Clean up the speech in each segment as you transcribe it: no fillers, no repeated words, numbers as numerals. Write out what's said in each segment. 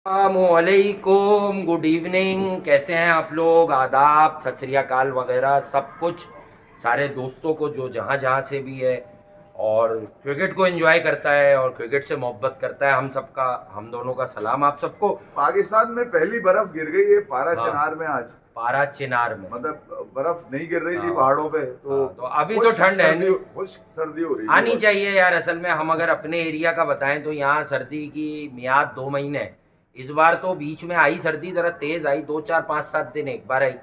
वालेकुम, good evening. कैसे हैं आप लोग? आदाब, सत श्री अकाल वगैरह सब कुछ सारे दोस्तों को जो जहाँ जहाँ से भी है और क्रिकेट को एंजॉय करता है और क्रिकेट से मोहब्बत करता है, हम सबका, हम दोनों का सलाम आप सबको। पाकिस्तान में पहली बर्फ गिर गई है पारा हाँ, चिनार में आज। पारा चिनार में। मतलब बर्फ नहीं गिर रही थी हाँ, पहाड़ों पे तो हाँ, तो अभी तो ठंड है नहीं, खुश्क सर्दी हो रही थी आनी बहुत। चाहिए यार। असल में हम अगर अपने एरिया का बताएं तो यहाँ सर्दी की मियाद 2 महीने है। इस बार तो बीच में आई सर्दी, जरा तेज आई, 2 4 5 7 दिन एक बार आई,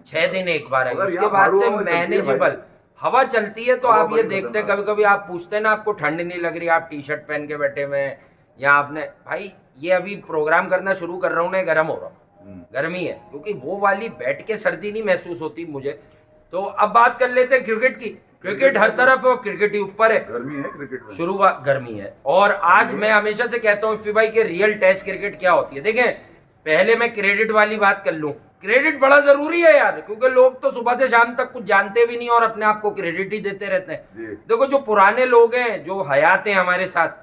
6 दिन एक बार आई, मगर उसके यहाँ बाद भाड़ू से हवा चलती है भाई। मैनेजेबल हवा चलती है। तो हवा आप ये बड़ी देखते हैं, कभी खतरनाक कभी आप पूछते हैं ना, आपको ठंड नहीं लग रही, आप टी शर्ट पहन के बैठे हुए हैं, या आपने भाई ये अभी प्रोग्राम करना शुरू कर रहा हूँ ना, गर्म हो रहा हूँ, गर्मी है, क्योंकि वो वाली बैठ के सर्दी नहीं महसूस होती मुझे। तो अब बात कर लेते हैं क्रिकेट की। क्रिकेट हर तरफ और क्रिकेट ही ऊपर है। गर्मी है क्रिकेट में। शुरुआत गर्मी है। और आज मैं हमेशा से कहता हूँ इफ्फी भाई के रियल टेस्ट क्रिकेट क्या होती है। देखें, पहले मैं क्रेडिट वाली बात कर लूँ। क्रेडिट बड़ा जरूरी है यार, क्योंकि लोग तो सुबह से शाम तक कुछ जानते भी नहीं और अपने आप को क्रेडिट ही देते रहते हैं। जी। देखो, जो पुराने लोग हैं, जो हयात हैं हमारे साथ,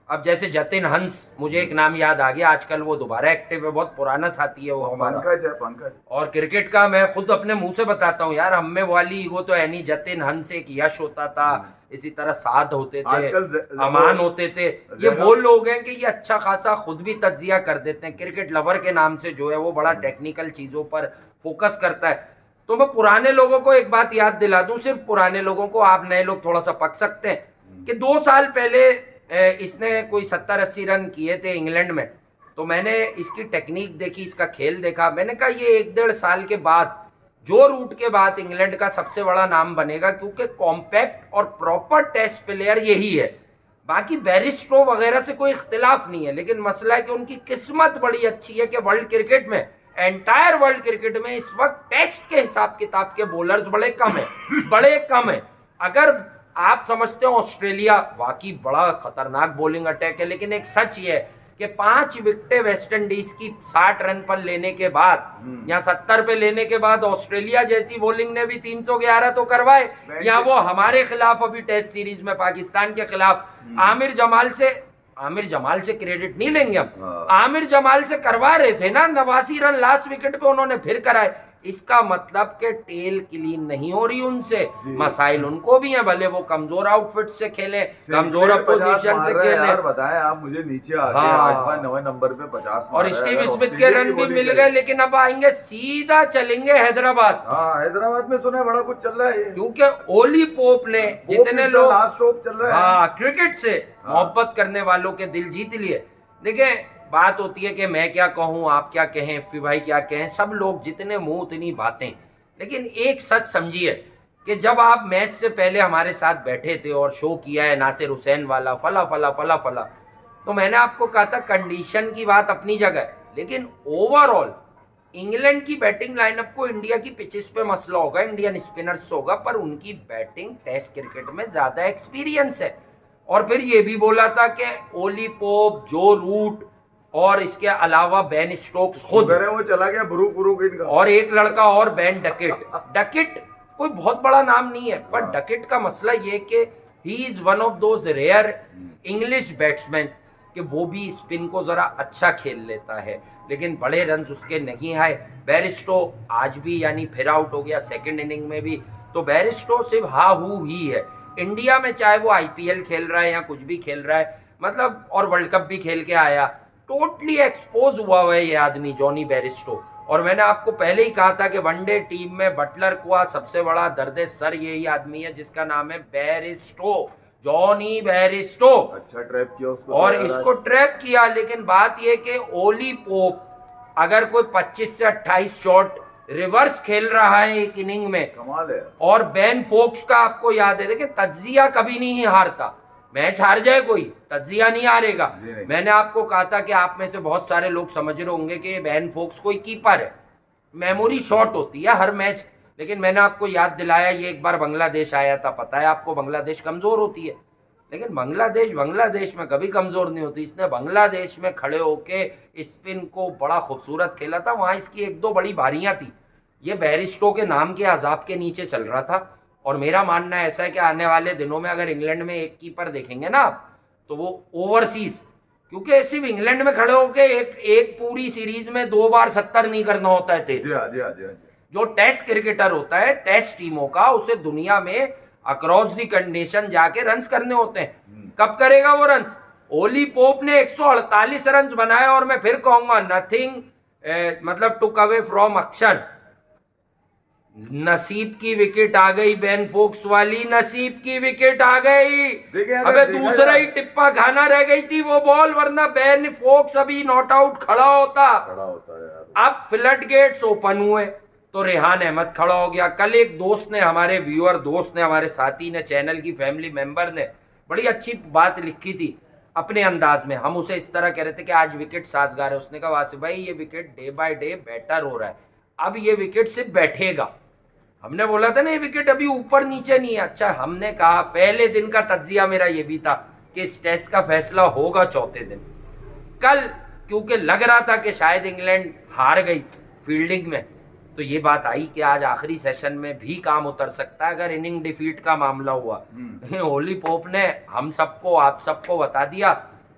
अब जैसे जतिन हंस, मुझे एक नाम याद आ गया, आजकल वो दोबारा एक्टिव है, बहुत पुराना साथी है वो हमारा। पंकज है, पंकज। और क्रिकेट का मैं खुद अपने मुंह से बताता हूँ यार, हम में वाली ईगो तो है नहीं। जतिन हंस एक यश होता था, इसी तरह साद होते थे, आजकल अमान होते थे। ये वो लोग हैं कि ये अच्छा खासा खुद भी तज्जिया कर देते हैं। क्रिकेट लवर के नाम से जो है वो बड़ा टेक्निकल चीजों पर फोकस करता है। तो मैं पुराने लोगों को एक बात याद दिला दूं, सिर्फ पुराने लोगों को, आप नए लोग थोड़ा सा पक सकते हैं, कि 2 साल पहले इसने कोई 70-80 रन किए थे इंग्लैंड में। तो मैंने इसकी टेक्निक देखी, इसका खेल देखा, मैंने कहा ये 1-1.5 साल के बाद, जो रूट के बाद, इंग्लैंड का सबसे बड़ा नाम बनेगा, क्योंकि कॉम्पैक्ट और प्रॉपर टेस्ट प्लेयर यही है। बाकी बैरिस्टो वगैरह से कोई इख्तिलाफ नहीं है, लेकिन मसला है कि उनकी किस्मत बड़ी अच्छी है कि वर्ल्ड क्रिकेट में, एंटायर वर्ल्ड क्रिकेट में इस वक्त टेस्ट के हिसाब किताब के बॉलर्स बड़े कम है, बड़े कम है। अगर आप समझते हो ऑस्ट्रेलिया वाकई बड़ा खतरनाक बॉलिंग अटैक है, लेकिन एक सच ये है कि 5 विकेटें वेस्ट इंडीज की 60 रन पर लेने के बाद या 70 पे लेने के बाद ऑस्ट्रेलिया जैसी बॉलिंग ने भी 311 तो करवाए, या वो हमारे खिलाफ अभी टेस्ट सीरीज में पाकिस्तान के खिलाफ आमिर जमाल से क्रेडिट नहीं लेंगे हम, आमिर जमाल से करवा रहे थे ना 89 रन लास्ट विकेट पे, उन्होंने फिर कराए। इसका मतलब कि टेल क्लीन नहीं हो रही उनसे, मसाइल उनको भी हैं, भले वो कमजोर आउटफिट से खेले, कमजोर अपोजिशन से खेले। यार बताएं आप मुझे, नीचे आके हाँ। 8वें 9वें नंबर पे 50 और स्टीव स्मिथ के रन भी मिल गए, लेकिन अब आएंगे सीधा चलेंगे हैदराबाद। हाँ, हैदराबाद में सुना है बड़ा कुछ चल रहा है ये। क्योंकि ओली पोप ने जितने लोग लास्ट होप चल रहा है। हाँ, क्रिकेट से मोहब्बत करने वालों के दिल जीत लिए। देखें, बात होती है कि मैं क्या कहूँ, आप क्या कहें, इफ्फी भाई क्या कहें, सब लोग जितने मुंह उतनी बातें। लेकिन एक सच समझिए कि जब आप मैच से पहले हमारे साथ बैठे थे और शो किया है नासिर हुसैन वाला, फला फला फला फला, तो मैंने आपको कहा था कंडीशन की बात अपनी जगह है, लेकिन ओवरऑल इंग्लैंड की बैटिंग लाइनअप को इंडिया की पिचेस पे मसला होगा, इंडियन स्पिनर्स होगा, पर उनकी बैटिंग टेस्ट क्रिकेट में ज्यादा एक्सपीरियंस है। और फिर ये भी बोला था कि ओली पोप, जो रूट और इसके अलावा बेन स्टोक्स खुद, वो चला गया ब्रूक इनका, और एक लड़का और बेन डकेट। डकेट कोई बहुत बड़ा नाम नहीं है, पर डकेट का मसला ये कि he is one of those rare English batsman कि वो भी स्पिन को जरा अच्छा खेल लेता है, लेकिन बड़े रन उसके नहीं आए। बैरिस्टो आज भी यानी फिर आउट हो गया सेकंड इनिंग में भी। तो बैरिस्टो सिर्फ हा हू ही है इंडिया में, चाहे वो आईपीएल खेल रहा है या कुछ भी खेल रहा है, मतलब, और वर्ल्ड कप भी खेल के आया। टोटली एक्सपोज हुआ है ये आदमी जॉनी बैरिस्टो। और मैंने आपको पहले ही कहा था कि वनडे टीम में बटलर को सबसे बड़ा दर्द सर यही आदमी है जिसका नाम है बैरिस्टो, जॉनी बैरिस्टो। अच्छा ट्रैप किया उसको, और इसको ट्रैप किया। लेकिन बात यह कि ओली पोप अगर कोई 25 से 28 शॉट रिवर्स खेल रहा है एक इनिंग में, कमाल है। और बेन फोक्स का आपको याद है, देखिए तज्जिया कभी नहीं हारता, मैच हार जाए कोई तज्जिया नहीं हारेगा। मैंने आपको कहा था कि आप में से बहुत सारे लोग समझ रहे होंगे कि बेन फोक्स कोई कीपर है, मेमोरी शॉट होती है हर मैच। लेकिन मैंने आपको याद दिलाया, ये एक बार बांग्लादेश आया था, पता है आपको बांग्लादेश कमजोर होती है, लेकिन बांग्लादेश में कभी कमजोर नहीं होती। इसने बांग्लादेश में खड़े होके स्पिन को बड़ा खूबसूरत खेला था, वहां इसकी 1-2 बड़ी बारियां थी। ये बैरिस्टो के नाम के अजाब के नीचे चल रहा था। और मेरा मानना ऐसा है कि आने वाले दिनों में अगर इंग्लैंड में एक कीपर देखेंगे ना आप, तो वो ओवरसीज, क्योंकि सिर्फ इंग्लैंड में खड़े होके एक पूरी सीरीज में 2 बार 70 नहीं करना होता है तेज। जी हाँ, जी हाँ, जी हाँ। जो टेस्ट क्रिकेटर होता है टेस्ट टीमों का, उसे दुनिया में अक्रॉस दी कंडीशन जाके रन्स करने होते हैं। कब करेगा वो रन्स? ओली पोप ने 148 रन्स बनाए, और मैं फिर कहूंगा नथिंग मतलब टुक अवे फ्रॉम अक्षर। नसीब की विकेट आ गई, बेन फोक्स वाली नसीब की विकेट आ गई। अबे दूसरा ही टिप्पा खाना रह गई थी वो बॉल, वरना बेन फोक्स अभी नॉट आउट खड़ा होता है यार। अब फ्लड गेट्स ओपन हुए तो रेहान अहमद खड़ा हो गया। कल एक दोस्त ने, हमारे व्यूअर दोस्त ने, हमारे साथी ने, चैनल की फैमिली मेंबर ने बड़ी अच्छी बात लिखी थी अपने अंदाज में। हम उसे इस तरह कह रहे थे कि आज विकेट साजगार है। उसने कहा वासिफ भाई ये wicket day by day better हो रहा है, अब ये विकेट सिर्फ बैठेगा। हमने बोला था ना ये विकेट अभी ऊपर नीचे नहीं है। अच्छा, हमने कहा पहले दिन का तज्जिया मेरा ये भी था कि इस टेस्ट का फैसला होगा चौथे दिन। कल क्योंकि लग रहा था कि शायद इंग्लैंड हार गई फील्डिंग में, तो ये बात आई कि आज आखिरी सेशन में भी काम उतर सकता है अगर इनिंग डिफीट का मामला हुआ। ओली पोप ने हम सबको, आप सबको बता दिया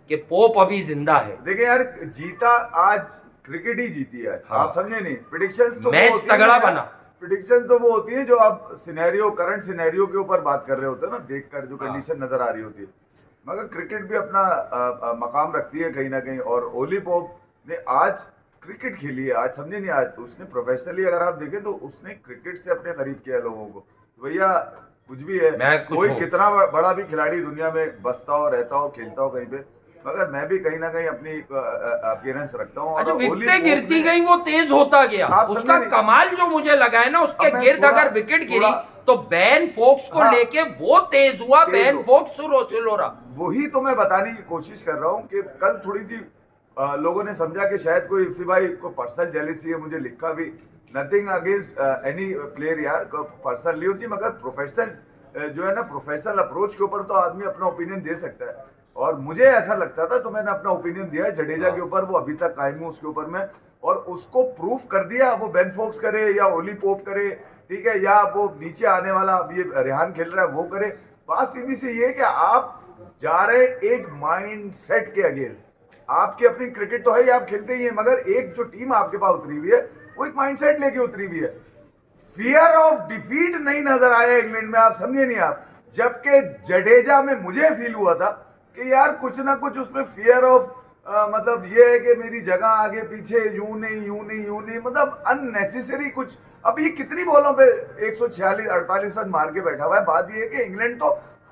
कि पोप अभी जिंदा है। देखिए यार, जीता आज क्रिकेट ही जीती है। हाँ। आप समझे नहीं? प्रेडिक्शंस तो मैच तगड़ा बना। प्रेडिक्शन तो वो होती है जो आप सिनेरियो, करंट सिनेरियो के ऊपर बात कर रहे होते हैं ना, देखकर जो कंडीशन नजर आ रही होती है। मगर क्रिकेट भी अपना मकाम रखती है कहीं ना कहीं, और ओली पोप ने आज क्रिकेट खेली है। आज समझे नहीं, आज उसने प्रोफेशनली अगर आप देखें तो उसने क्रिकेट से अपने करीब किया लोगों को। तो भैया कुछ भी है, कोई कितना बड़ा भी खिलाड़ी दुनिया में बसता हो, रहता हो, खेलता हो कहीं पे, मगर मैं भी कहीं ना कहीं अपनी अपीयरेंस रखता हूँ। अच्छा, विकेटें गिरती गई वो तेज होता गया। उसका कमाल जो मुझे लगा है ना, उसके गिर्द अगर विकेट गिरी तो बेन फोक्स को लेके वो तेज हुआ। बेन फोक्स सुरो रहा। वही तो मैं बताने की कोशिश कर रहा हूँ कि कल थोड़ी सी लोगों ने समझा कि शायद कोई इफ़ी भाई को पर्सनल जेलिसी है। मुझे लिखा भी, नथिंग अगेंस्ट एनी प्लेयर यार, पर्सनल नहीं होती, मगर प्रोफेशनल जो है ना, प्रोफेशनल अप्रोच के ऊपर तो आदमी अपना ओपिनियन दे सकता है। और मुझे ऐसा लगता था तो मैंने अपना ओपिनियन दिया है जडेजा के ऊपर। वो अभी तक कायम हूँ उसके ऊपर में, और उसको प्रूफ कर दिया। वो बेन फोक्स करे या ओली पोप करे, ठीक है, या वो नीचे आने वाला अब ये रेहान खेल रहा है वो करे। बात सीधी सी ये कि आप जा रहे एक माइंड सेट के अगेंस्ट। आपकी अपनी क्रिकेट तो है ही, आप खेलते ही हैं, मगर एक जो टीम आपके पास उतरी हुई है वो एक माइंड सेट लेके उतरी हुई है। फियर ऑफ डिफीट नहीं नजर आया इंग्लैंड में, आप समझे नहीं आप। जबकि जडेजा में मुझे फील हुआ था कि यार कुछ ना कुछ उसमें फियर ऑफ मतलब ये है कि मेरी जगह आगे पीछे, यूं नहीं, मतलब अननेसेसरी कुछ। अब ये कितनी बॉलों पे 146-48 रन मार के बैठा हुआ है। बात ये है कि इंग्लैंड तो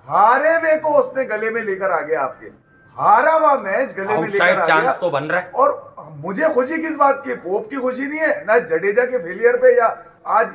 हारे हुए को उसने गले में लेकर आ गया, आपके हारा हुआ मैच गले में लेकर आ गया। तो बन रहा है। और मुझे खुशी किस बात की? पोप की खुशी नहीं है ना, जडेजा के फेलियर पे या आज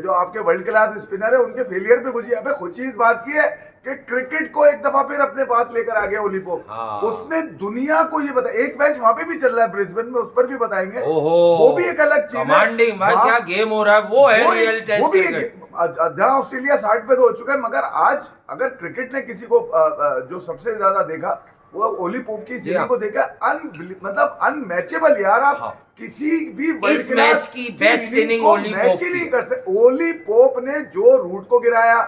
जो आपके वर्ल्ड क्लास स्पिनर है उनके फेलियर पे खुशी है। खुशी इस बात की है कि क्रिकेट को एक दफा फिर अपने पास लेकर आ गया ओली पोप। उसने दुनिया को ये बताया। एक मैच वहां पे भी चल रहा है ब्रिस्बेन में, उस पर भी बताएंगे, वो भी एक अलग चीज है। कमांडिंग भाई क्या गेम हो रहा है, वो है रियल टेस्ट। वो भी जहां ऑस्ट्रेलिया 60 पे तो हो चुका है, मगर आज अगर क्रिकेट ने किसी को जो सबसे ज्यादा देखा वो ओली पोप की इनिंग को देखा। मतलब अनमैचेबल यार। आप किसी भी इस मैच की best inning Ollie Pope match ही नहीं कर सकते। ओली पोप ने जो रूट को गिराया,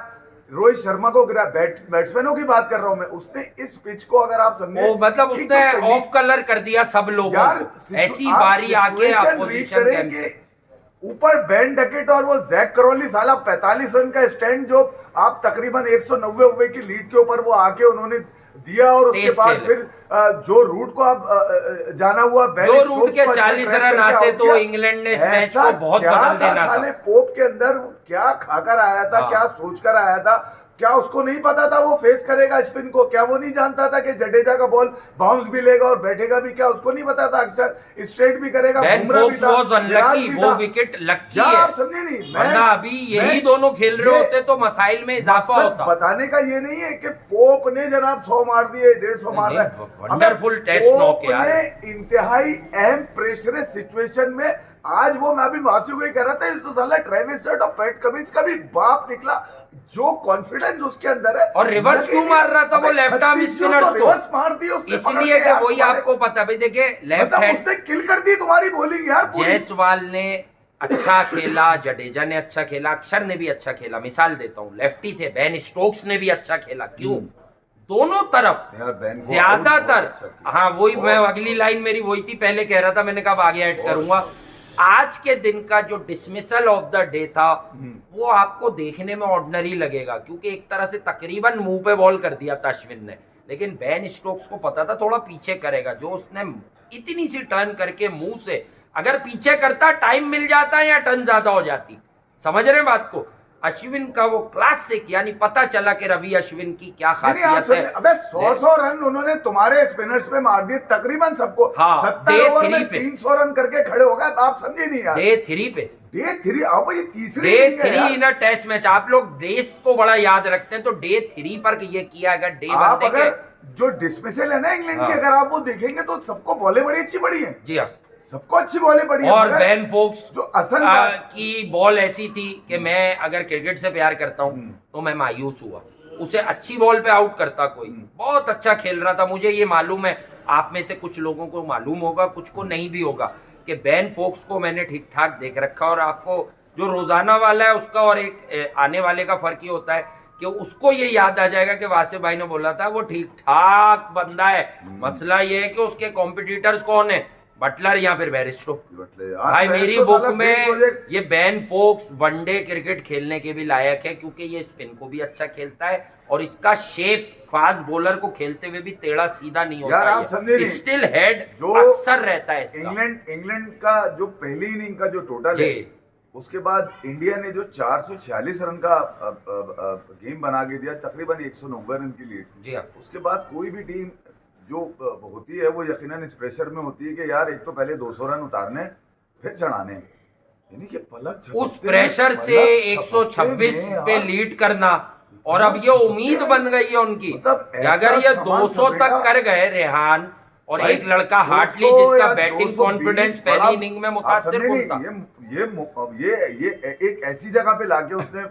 रोहित शर्मा को गिरा, बैट्समैनों की बात कर रहा हूं मैं, उसने इस पिच को अगर आप समझे, मतलब उसने ऑफ कलर कर दिया सब लोगों यार। ऐसी बारी आके अपोजिशन के ऊपर बेन डकेट और वो जैक करॉली, साला 45 रन का स्टैंड जो आप तकरीबन 190 की लीड के ऊपर वो आके उन्होंने दिया, और उसके बाद फिर जो रूट को आप जाना हुआ, जो रूट के 40 रन आते तो इंग्लैंड ने इस मैच को बहुत बदल देना था। पोप के अंदर क्या खाकर आया था, क्या सोचकर आया था? क्या उसको नहीं पता था वो फेस करेगा स्पिन को? क्या वो नहीं जानता था कि जडेजा का बॉल बाउंस भी लेगा और बैठेगा भी? क्या उसको नहीं पता था अक्सर स्ट्रेट भी करेगा? वो विकेट लकी है, आप समझे नहीं? वरना अभी यही दोनों खेल रहे होते तो मसाइल में इजाफा होता। बताने का ये नहीं है कि पोप ने जनाब 100 मार दिए, 150 मार रहा है। वंडरफुल टेस्ट नॉक यार। इंतहाई अहम प्रेशर सिचुएशन में आज वो, मैं अभी वासिफ को कह रहा था, तो साला ट्रेविस हेड और पैट कमिंस का भी बाप निकला। जो कॉन्फिडेंस उसके अंदर है, और रिवर्स क्यों मार रहा था वो लेफ्ट आर्म स्पिनर्स को? रिवर्स मार दिया उसने, इसलिए कि वही आपको पता भाई, देखिए लेफ्ट हैंड उसने किल कर दी तुम्हारी बॉलिंग यार। जायसवाल ने अच्छा खेला, जडेजा ने अच्छा खेला, अक्षर ने भी अच्छा खेला। मिसाल देता हूं, लेफ्टी थे, बेन स्टोक्स ने भी अच्छा खेला। क्यों? दोनों तरफ यार बैन को ज्यादातर, बहुत अच्छा किया। हाँ वही मैं बहुत अगली लाइन मेरी वही थी, पहले कह रहा था मैंने कहा अब आगे ऐड करूंगा। आज के दिन का जो डिसमिसल ऑफ द डे था वो आपको देखने में ऑर्डिनरी लगेगा, क्योंकि एक तरह से तकरीबन मुंह पे बॉल कर दिया था अश्विन ने, लेकिन बेन स्टोक्स को पता था थोड़ा पीछे करेगा, जो उसने इतनी सी टर्न करके मुंह से, अगर पीछे करता टाइम मिल जाता या टर्न ज्यादा हो जाती, समझ रहे हैं बात को। अश्विन का वो क्लासिक, यानी पता चला कि रवि अश्विन की क्या खासियत है। अबे 100 रन उन्होंने तुम्हारे स्पिनर्स पे मार दिए तकरीबन सबको। हाँ, 70 ओवर में 3 300 रन करके खड़े हो गए, आप समझे नहीं यार। डे 3 पे, डे 3 अब ये तीसरी डे इनिंग है 3 यार। इन अ टेस्ट मैच, आप लोग डेज को बड़ा याद रखते हैं, तो डे 3 पर ये किया, अगर डे 1 आप देखें। अगर जो डिसमिसल है ना इंग्लैंड की, हाँ। अगर आप वो देखेंगे तो सबको बॉलें बड़ी अच्छी पड़ी हैं, जी हाँ, सबको अच्छी बॉलें पड़ी हैं। और मगर बेन फोक्स जो असल बात- की बॉल ऐसी थी कि मैं अगर क्रिकेट से प्यार करता हूं तो मैं मायूस हुआ, उसे अच्छी बॉल पे आउट करता कोई, बहुत अच्छा खेल रहा था। मुझे ये मालूम है, आप में से कुछ लोगों को मालूम होगा, कुछ को नहीं भी होगा, कि बेन फोक्स को मैंने ठीक ठाक देख रखा, और आपको जो रोजाना वाला है उसका और एक आने वाले का फर्क ये होता है कि उसको ये याद आ जाएगा कि वासिफ भाई ने बोला था वो ठीक ठाक बंदा है। मसला ये है कि उसके कॉम्पिटिटर्स कौन है, बटलर या फिर बैरिस्टो। भाई मेरी बुक में ये बेन फोक्स वनडे क्रिकेट खेलने के भी लायक है, क्योंकि ये स्पिन को भी अच्छा खेलता है और इसका शेप फास्ट बॉलर को खेलते हुए भी टेढ़ा सीधा नहीं होता। यार आप समझे नहीं, स्टिल हेड जो अक्सर रहता है इसका। इंग्लैंड का जो पहली इनिंग का जो टोटल है, उसके बाद इंडिया ने जो 446 रन का गेम बना के दिया, तकरीबन 190 रन की लीड। जी हाँ, उसके बाद कोई भी टीम जो होती है वो यकीनन इस प्रेशर में होती है कि यार एक तो पहले 200 रन उतारने फिर चढ़ाने, यानी कि पलक उस प्रेशर से 126 पे लीड करना, और अब ये उम्मीद बन गई है उनकी मतलब कि अगर ये 200 तक कर गए रेहान, और एक लड़का हार्टली जिसका बैटिंग कॉन्फिडेंस पहली इनिंग में मुतासिर कौन था। ये एक ऐसी जगह पे लाके उसने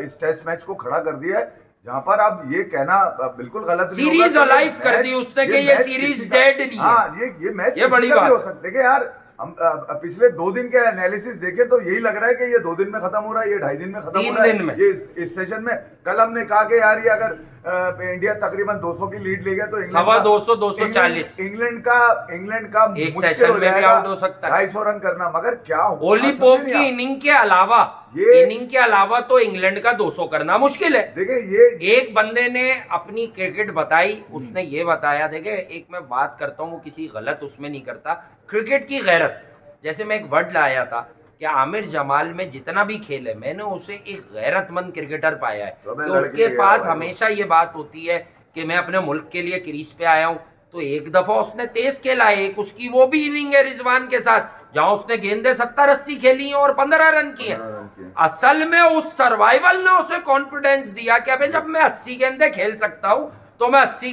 इस टेस्ट मैच को खड़ा कर दिया है जहां पर आप ये कहना बिल्कुल गलत नहीं होगा सीरीज कि अलाइव कर दी उसने कि ये मैच सीरीज किसी का- डेड नहीं है। हाँ, ये मैच ये बड़ी किसी का भी बात हो सकता है कि यार हम पिछले 2 दिन के एनालिसिस देखें तो यही लग रहा है कि ये 2 दिन में खत्म हो रहा है, ये 2.5 दिन में खत्म हो रहा है, 3 दिन में। ये इस सेशन में। कल हमने कहा कि यार ये अगर इंडिया तकरीबन 200 की लीड ले गया तो सवा 200, 240 इंग्लैंड का एक मुश्किल सेशन हो में भी जाएगा आउट हो सकता है। 250 रन करना। मगर क्या ओली पोप की इनिंग के अलावा, ये- इनिंग के अलावा तो इंग्लैंड का 200 करना मुश्किल है। देखिए ये एक बंदे ने अपनी क्रिकेट बताई, उसने ये बताया, देखे एक मैं बात करता हूँ वो किसी गलत उसमें नहीं करता, क्रिकेट की गैरत। जैसे मैं एक वर्ड लाया था कि आमिर जमाल में जितना भी खेल है, मैंने उसे एक गैरतमंद क्रिकेटर पाया है तो कि उसके पास हमेशा ये बात होती है कि मैं अपने मुल्क के लिए क्रीज पे आया हूँ। तो एक दफा उसने तेज खेला है, एक उसकी वो भी इनिंग है रिजवान के साथ, जहां उसने गेंदे 70-80 खेली हैं और 15 रन किए। असल में उस सर्वाइवल ने उसे कॉन्फिडेंस दिया कि अबे जब मैं 80 गेंदे खेल सकता हूं तो मैं 80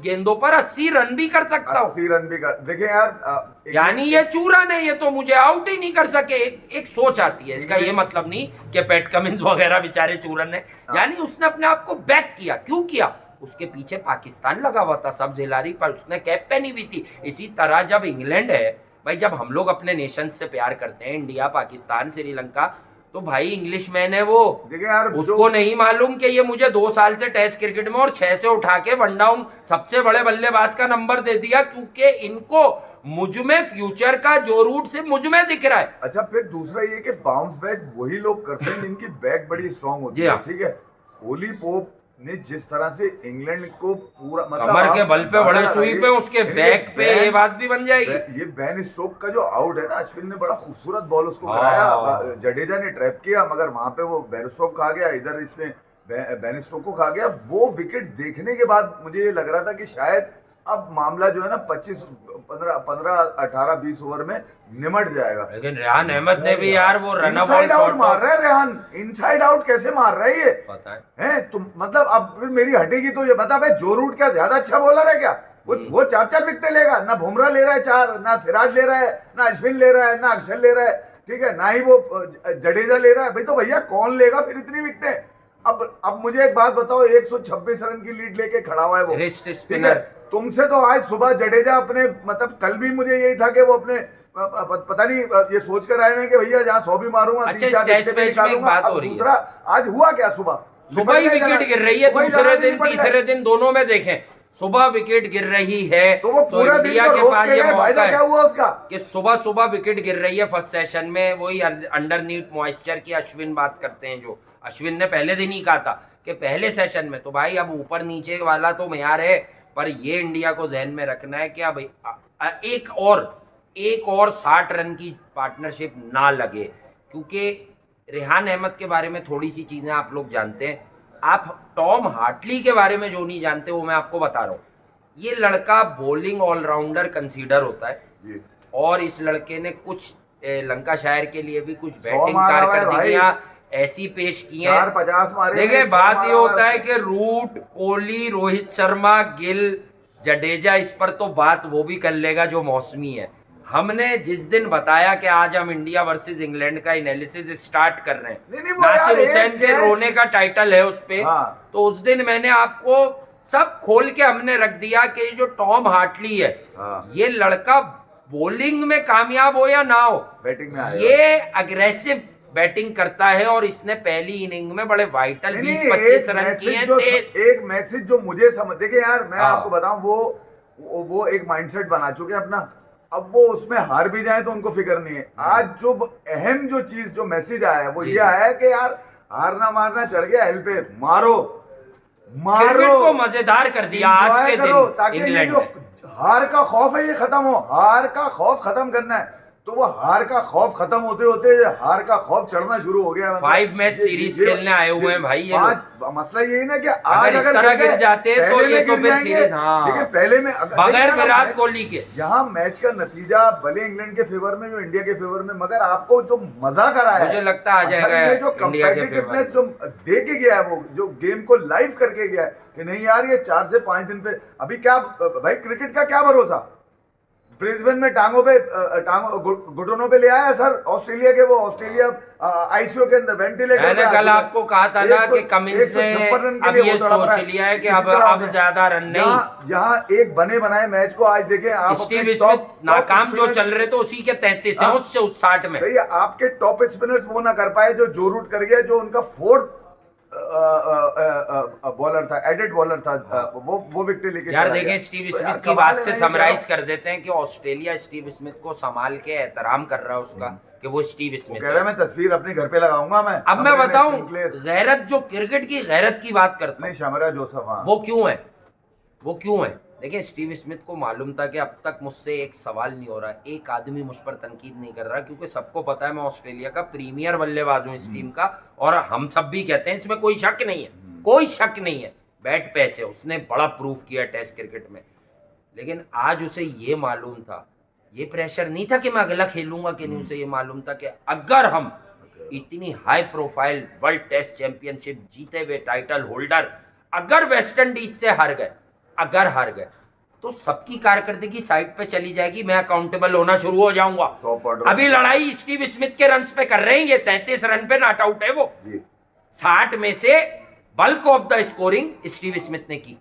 गेंदों पर 80 रन भी कर सकता हूं। 80 रन भी कर, देखिए यार यानी ये चूरन है, ये तो मुझे आउट ही नहीं कर सके। एक सोच आती है, इसका ये मतलब नहीं कि पैट कमिंस वगैरह बेचारे चूरन है, यानी उसने अपने आप को बैक किया। क्यों किया? उसके पीछे पाकिस्तान लगा हुआ था सब जिलारी पर, उसने कैप पहनी हुई थी। इसी तरह जब इंग्लैंड है भाई, जब हम लोग अपने नेशन से प्यार करते हैं, इंडिया, पाकिस्तान, श्रीलंका, तो भाई इंग्लिश मैन है वो। देखिए यार उसको नहीं मालूम कि ये मुझे 2 साल से टेस्ट क्रिकेट में और 6 से उठा के वन डाउन सबसे बड़े बल्लेबाज का नंबर दे दिया, क्योंकि इनको मुझ में फ्यूचर का जो रूट से मुझ में दिख रहा है। अच्छा, फिर दूसरा ये कि बाउंस बैक वही लोग करते हैं जिनकी बैक बड़ी स्ट्रांग होती जी है, हाँ। ठीक है। ओली पोप ने जिस तरह से इंग्लैंड को पूरा मतलब कमर के आप बल पे बड़े अंदाजा सुई लगाइए, पे उसके यानी कि बैक पे ये बात भी बन जाएगी। ये बैन स्ट्रोक का जो आउट है ना, अश्विन ने बड़ा खूबसूरत बॉल उसको हाँ। कराया, जडेजा ने ट्रैप किया, मगर वहां पे वो बैरस्टोव खा गया, इधर इसने बैन स्ट्रोक को खा गया। वो विकेट देखने के बाद मुझे ये लग रहा था कि शायद अब मामला जो है ना 15, 18, 20 ओवर में निमट जाएगा। लेकिन रेहान अहमद ने भी यार वो रन इनसाइड आउट मार रहा है रेहान, इनसाइड आउट कैसे मार रहा है ये? पता है हैं तुम, मतलब अब फिर मेरी हटेगी तो ये बता भाई, जो रूट क्या ज्यादा अच्छा बॉलर है क्या? वो 4-4 विकेट लेगा ना, बुमराह ले रहा है 4, ना सिराज ले रहा है, ना अश्विन ले रहा है, ना अक्षर ले रहा है, ठीक है, ना ही वो जडेजा ले रहा है। भाई तो भैया कौन लेगा फिर इतनी विकेटें? अब मुझे एक बात बताओ, 126 रन की लीड लेके खड़ा हुआ है वो, रिस्ट ठीक है। स्पिनर। तुमसे तो आज सुबह जडेजा अपने, मतलब कल भी मुझे यही था कि वो अपने पता नहीं ये सोच कर आए हैं कि भैया जहाँ 100 भी मारूंगा, अच्छा, 3-4 टेस्ट विकेट मैच में एक निकालूंगा। बात अब हो रही है। दूसरा आज हुआ क्या सुबह, सुबह ही निपट गया विकेट गिर रही है, सुबह ही दूसरे जहाज दिन निपट गया। तीसरे दिन दोनों में देखें सुबह विकेट गिर रही है, तो वो पूरा दिन इंडिया तो के रोक पास के ये गए, मौका फायदा क्या है हुआ उसका? कि सुबह सुबह विकेट गिर रही है फर्स्ट सेशन में। वही अंडरनीथ मॉइस्चर की अश्विन बात करते हैं, जो अश्विन ने पहले दिन ही कहा था कि पहले सेशन में। तो भाई अब ऊपर नीचे वाला तो मेयार है, पर ये इंडिया को जहन में रखना है कि अब एक और 60 रन की पार्टनरशिप ना लगे, क्योंकि रेहान अहमद के बारे में थोड़ी सी चीज़ें आप लोग जानते हैं। आप टॉम हार्टली के बारे में जो नहीं जानते वो मैं आपको बता रहा हूँ। ये लड़का बॉलिंग ऑलराउंडर कंसीडर होता है जी। और इस लड़के ने कुछ लंकाशायर के लिए भी कुछ 100 बैटिंग मारा हुआ है कारकर्दगियां ऐसी पेश की हैं। 4-50 मारे, देखिए 100 बात मारा ये हुआ होता है उसने। कि रूट, कोहली, रोहित शर्मा, गिल, जडेजा, इस पर तो बात वो भी कर लेगा जो मौसमी है। हमने जिस दिन बताया कि आज हम इंडिया वर्सेस इंग्लैंड का एनालिसिस स्टार्ट कर रहे नहीं, हैं, वो यार नासिर एक हुसैन के कैच- रोने का टाइटल है उस पे, हाँ। तो उस दिन मैंने आपको सब खोल के हमने रख दिया कि जो टॉम हार्टली है, हाँ। ये लड़का बॉलिंग में कामयाब हो या ना हो, बैटिंग में आया। ये अग्रेसिव बैटिंग करता है और इसने पहली इनिंग में बड़े वाइटल नहीं, 20-25 एक रन मैसेज किए हैं जो तेज। एक मैसेज जो मुझे समझ, देखिए यार मैं हाँ। आपको बताऊं, वो एक माइंडसेट बना चुके हैं अपना। अब वो उसमें हार भी जाए तो उनको फिक्र नहीं है। आज जो अहम जो चीज जो मैसेज आया है वो जी, ये जी। आया है कि यार हारना मारना चढ़ गया हेल पे, मारो क्रिकेट को मजेदार कर दिया आज के करो, दिन ताकि ये इंग्लैंड जो में। हार का खौफ है ये खत्म हो। हार का खौफ खत्म करना है, तो वो हार का खौफ खत्म होते होते हार का खौफ चढ़ना शुरू हो गया है। 5 मैच सीरीज खेलने आए हुए हैं भाई ये लोग। मसला यही ना कि आज अगर इस तरह गिर जाते तो पहले ये में तो गिर फिर जाएंगे। सीरीज, हाँ, देखिए पहले में बगैर देखिए ना विराट मैच- कोहली के यहाँ मैच का नतीजा भले इंग्लैंड के फेवर में जो इंडिया के फेवर में, मगर आपको जो मजा कराया मुझे लगता आ असल जाएगा में जो इंडिया के competitiveness फेवर जो दे के गया है, वो जो गेम को लाइव करके गया है कि नहीं यार ये 4 से 5 दिन पे अभी क्या भाई, क्रिकेट का क्या भरोसा। ब्रिस्बेन में घुटनों पे ले आया सर ऑस्ट्रेलिया के, वो ऑस्ट्रेलिया आईसीयू के अंदर वेंटिलेटर मैंने पे आ कल चुका है। आपको कहा था ना कि कमिंस ने 156 रन के अब लिए ये वो तड़प रहा सोच है। लिया है कि इसी अब तरह होते हैं। ज्यादा रन नहीं। यहाँ एक बने बनाए मैच को आज देखें आप, स्टीव अपने स्मिथ top नाकाम जो spinner- चल रहे थे उसी के 33 हैं, हाँ। उससे उस 60 में। सही है, आपके टॉप स्पिनर्स वो ना कर पाए जो रूट कर गया, जो उनका फोर्थ बॉलर था, एडेड बॉलर था, वो विकेट लेके यार चला देखें गया। स्टीव तो स्मिथ यार की कमाल बात है, से मैं ये समराइज कह रहा कर देते हैं कि ऑस्ट्रेलिया स्टीव स्मिथ को संभाल के एहतराम कर रहा है उसका कि वो स्टीव हूं। स्मिथ कह रहा है मैं तस्वीर अपने घर पे लगाऊंगा मैं। अब मैं कमरे में बताऊं, सिंक्लेयर। गैरत, जो क्रिकेट की गैरत की बात करता नहीं हूं, शमरा जोसेफ, हाँ। वो क्यों है, वो क्यों है। देखिए स्टीव स्मिथ को मालूम था कि अब तक मुझसे एक सवाल नहीं हो रहा, एक आदमी मुझ पर तनकीद नहीं कर रहा, क्योंकि सबको पता है मैं ऑस्ट्रेलिया का प्रीमियर बल्लेबाज हूं इस टीम का, और हम सब भी कहते हैं, इसमें कोई शक नहीं है, कोई शक नहीं है। बैट पैच है, उसने बड़ा प्रूफ किया टेस्ट क्रिकेट में। लेकिन आज उसे ये मालूम था, ये प्रेशर नहीं था कि मैं अगला खेलूंगा कि नहीं, उसे ये मालूम था कि अगर हम इतनी high profile world test championship जीते हुए टाइटल होल्डर अगर वेस्ट इंडीज से हार गए, अगर हार गए, तो सबकी कारकर्दगी साइड पे चली जाएगी, मैं अकाउंटेबल होना शुरू हो जाऊंगा। Top order। अभी लड़ाई स्टीव स्मिथ के रन पे कर रहे हैं, ये 33 रन पे नॉट आउट है वो। जी। 60 में से bulk of the scoring Steve Smith ने की।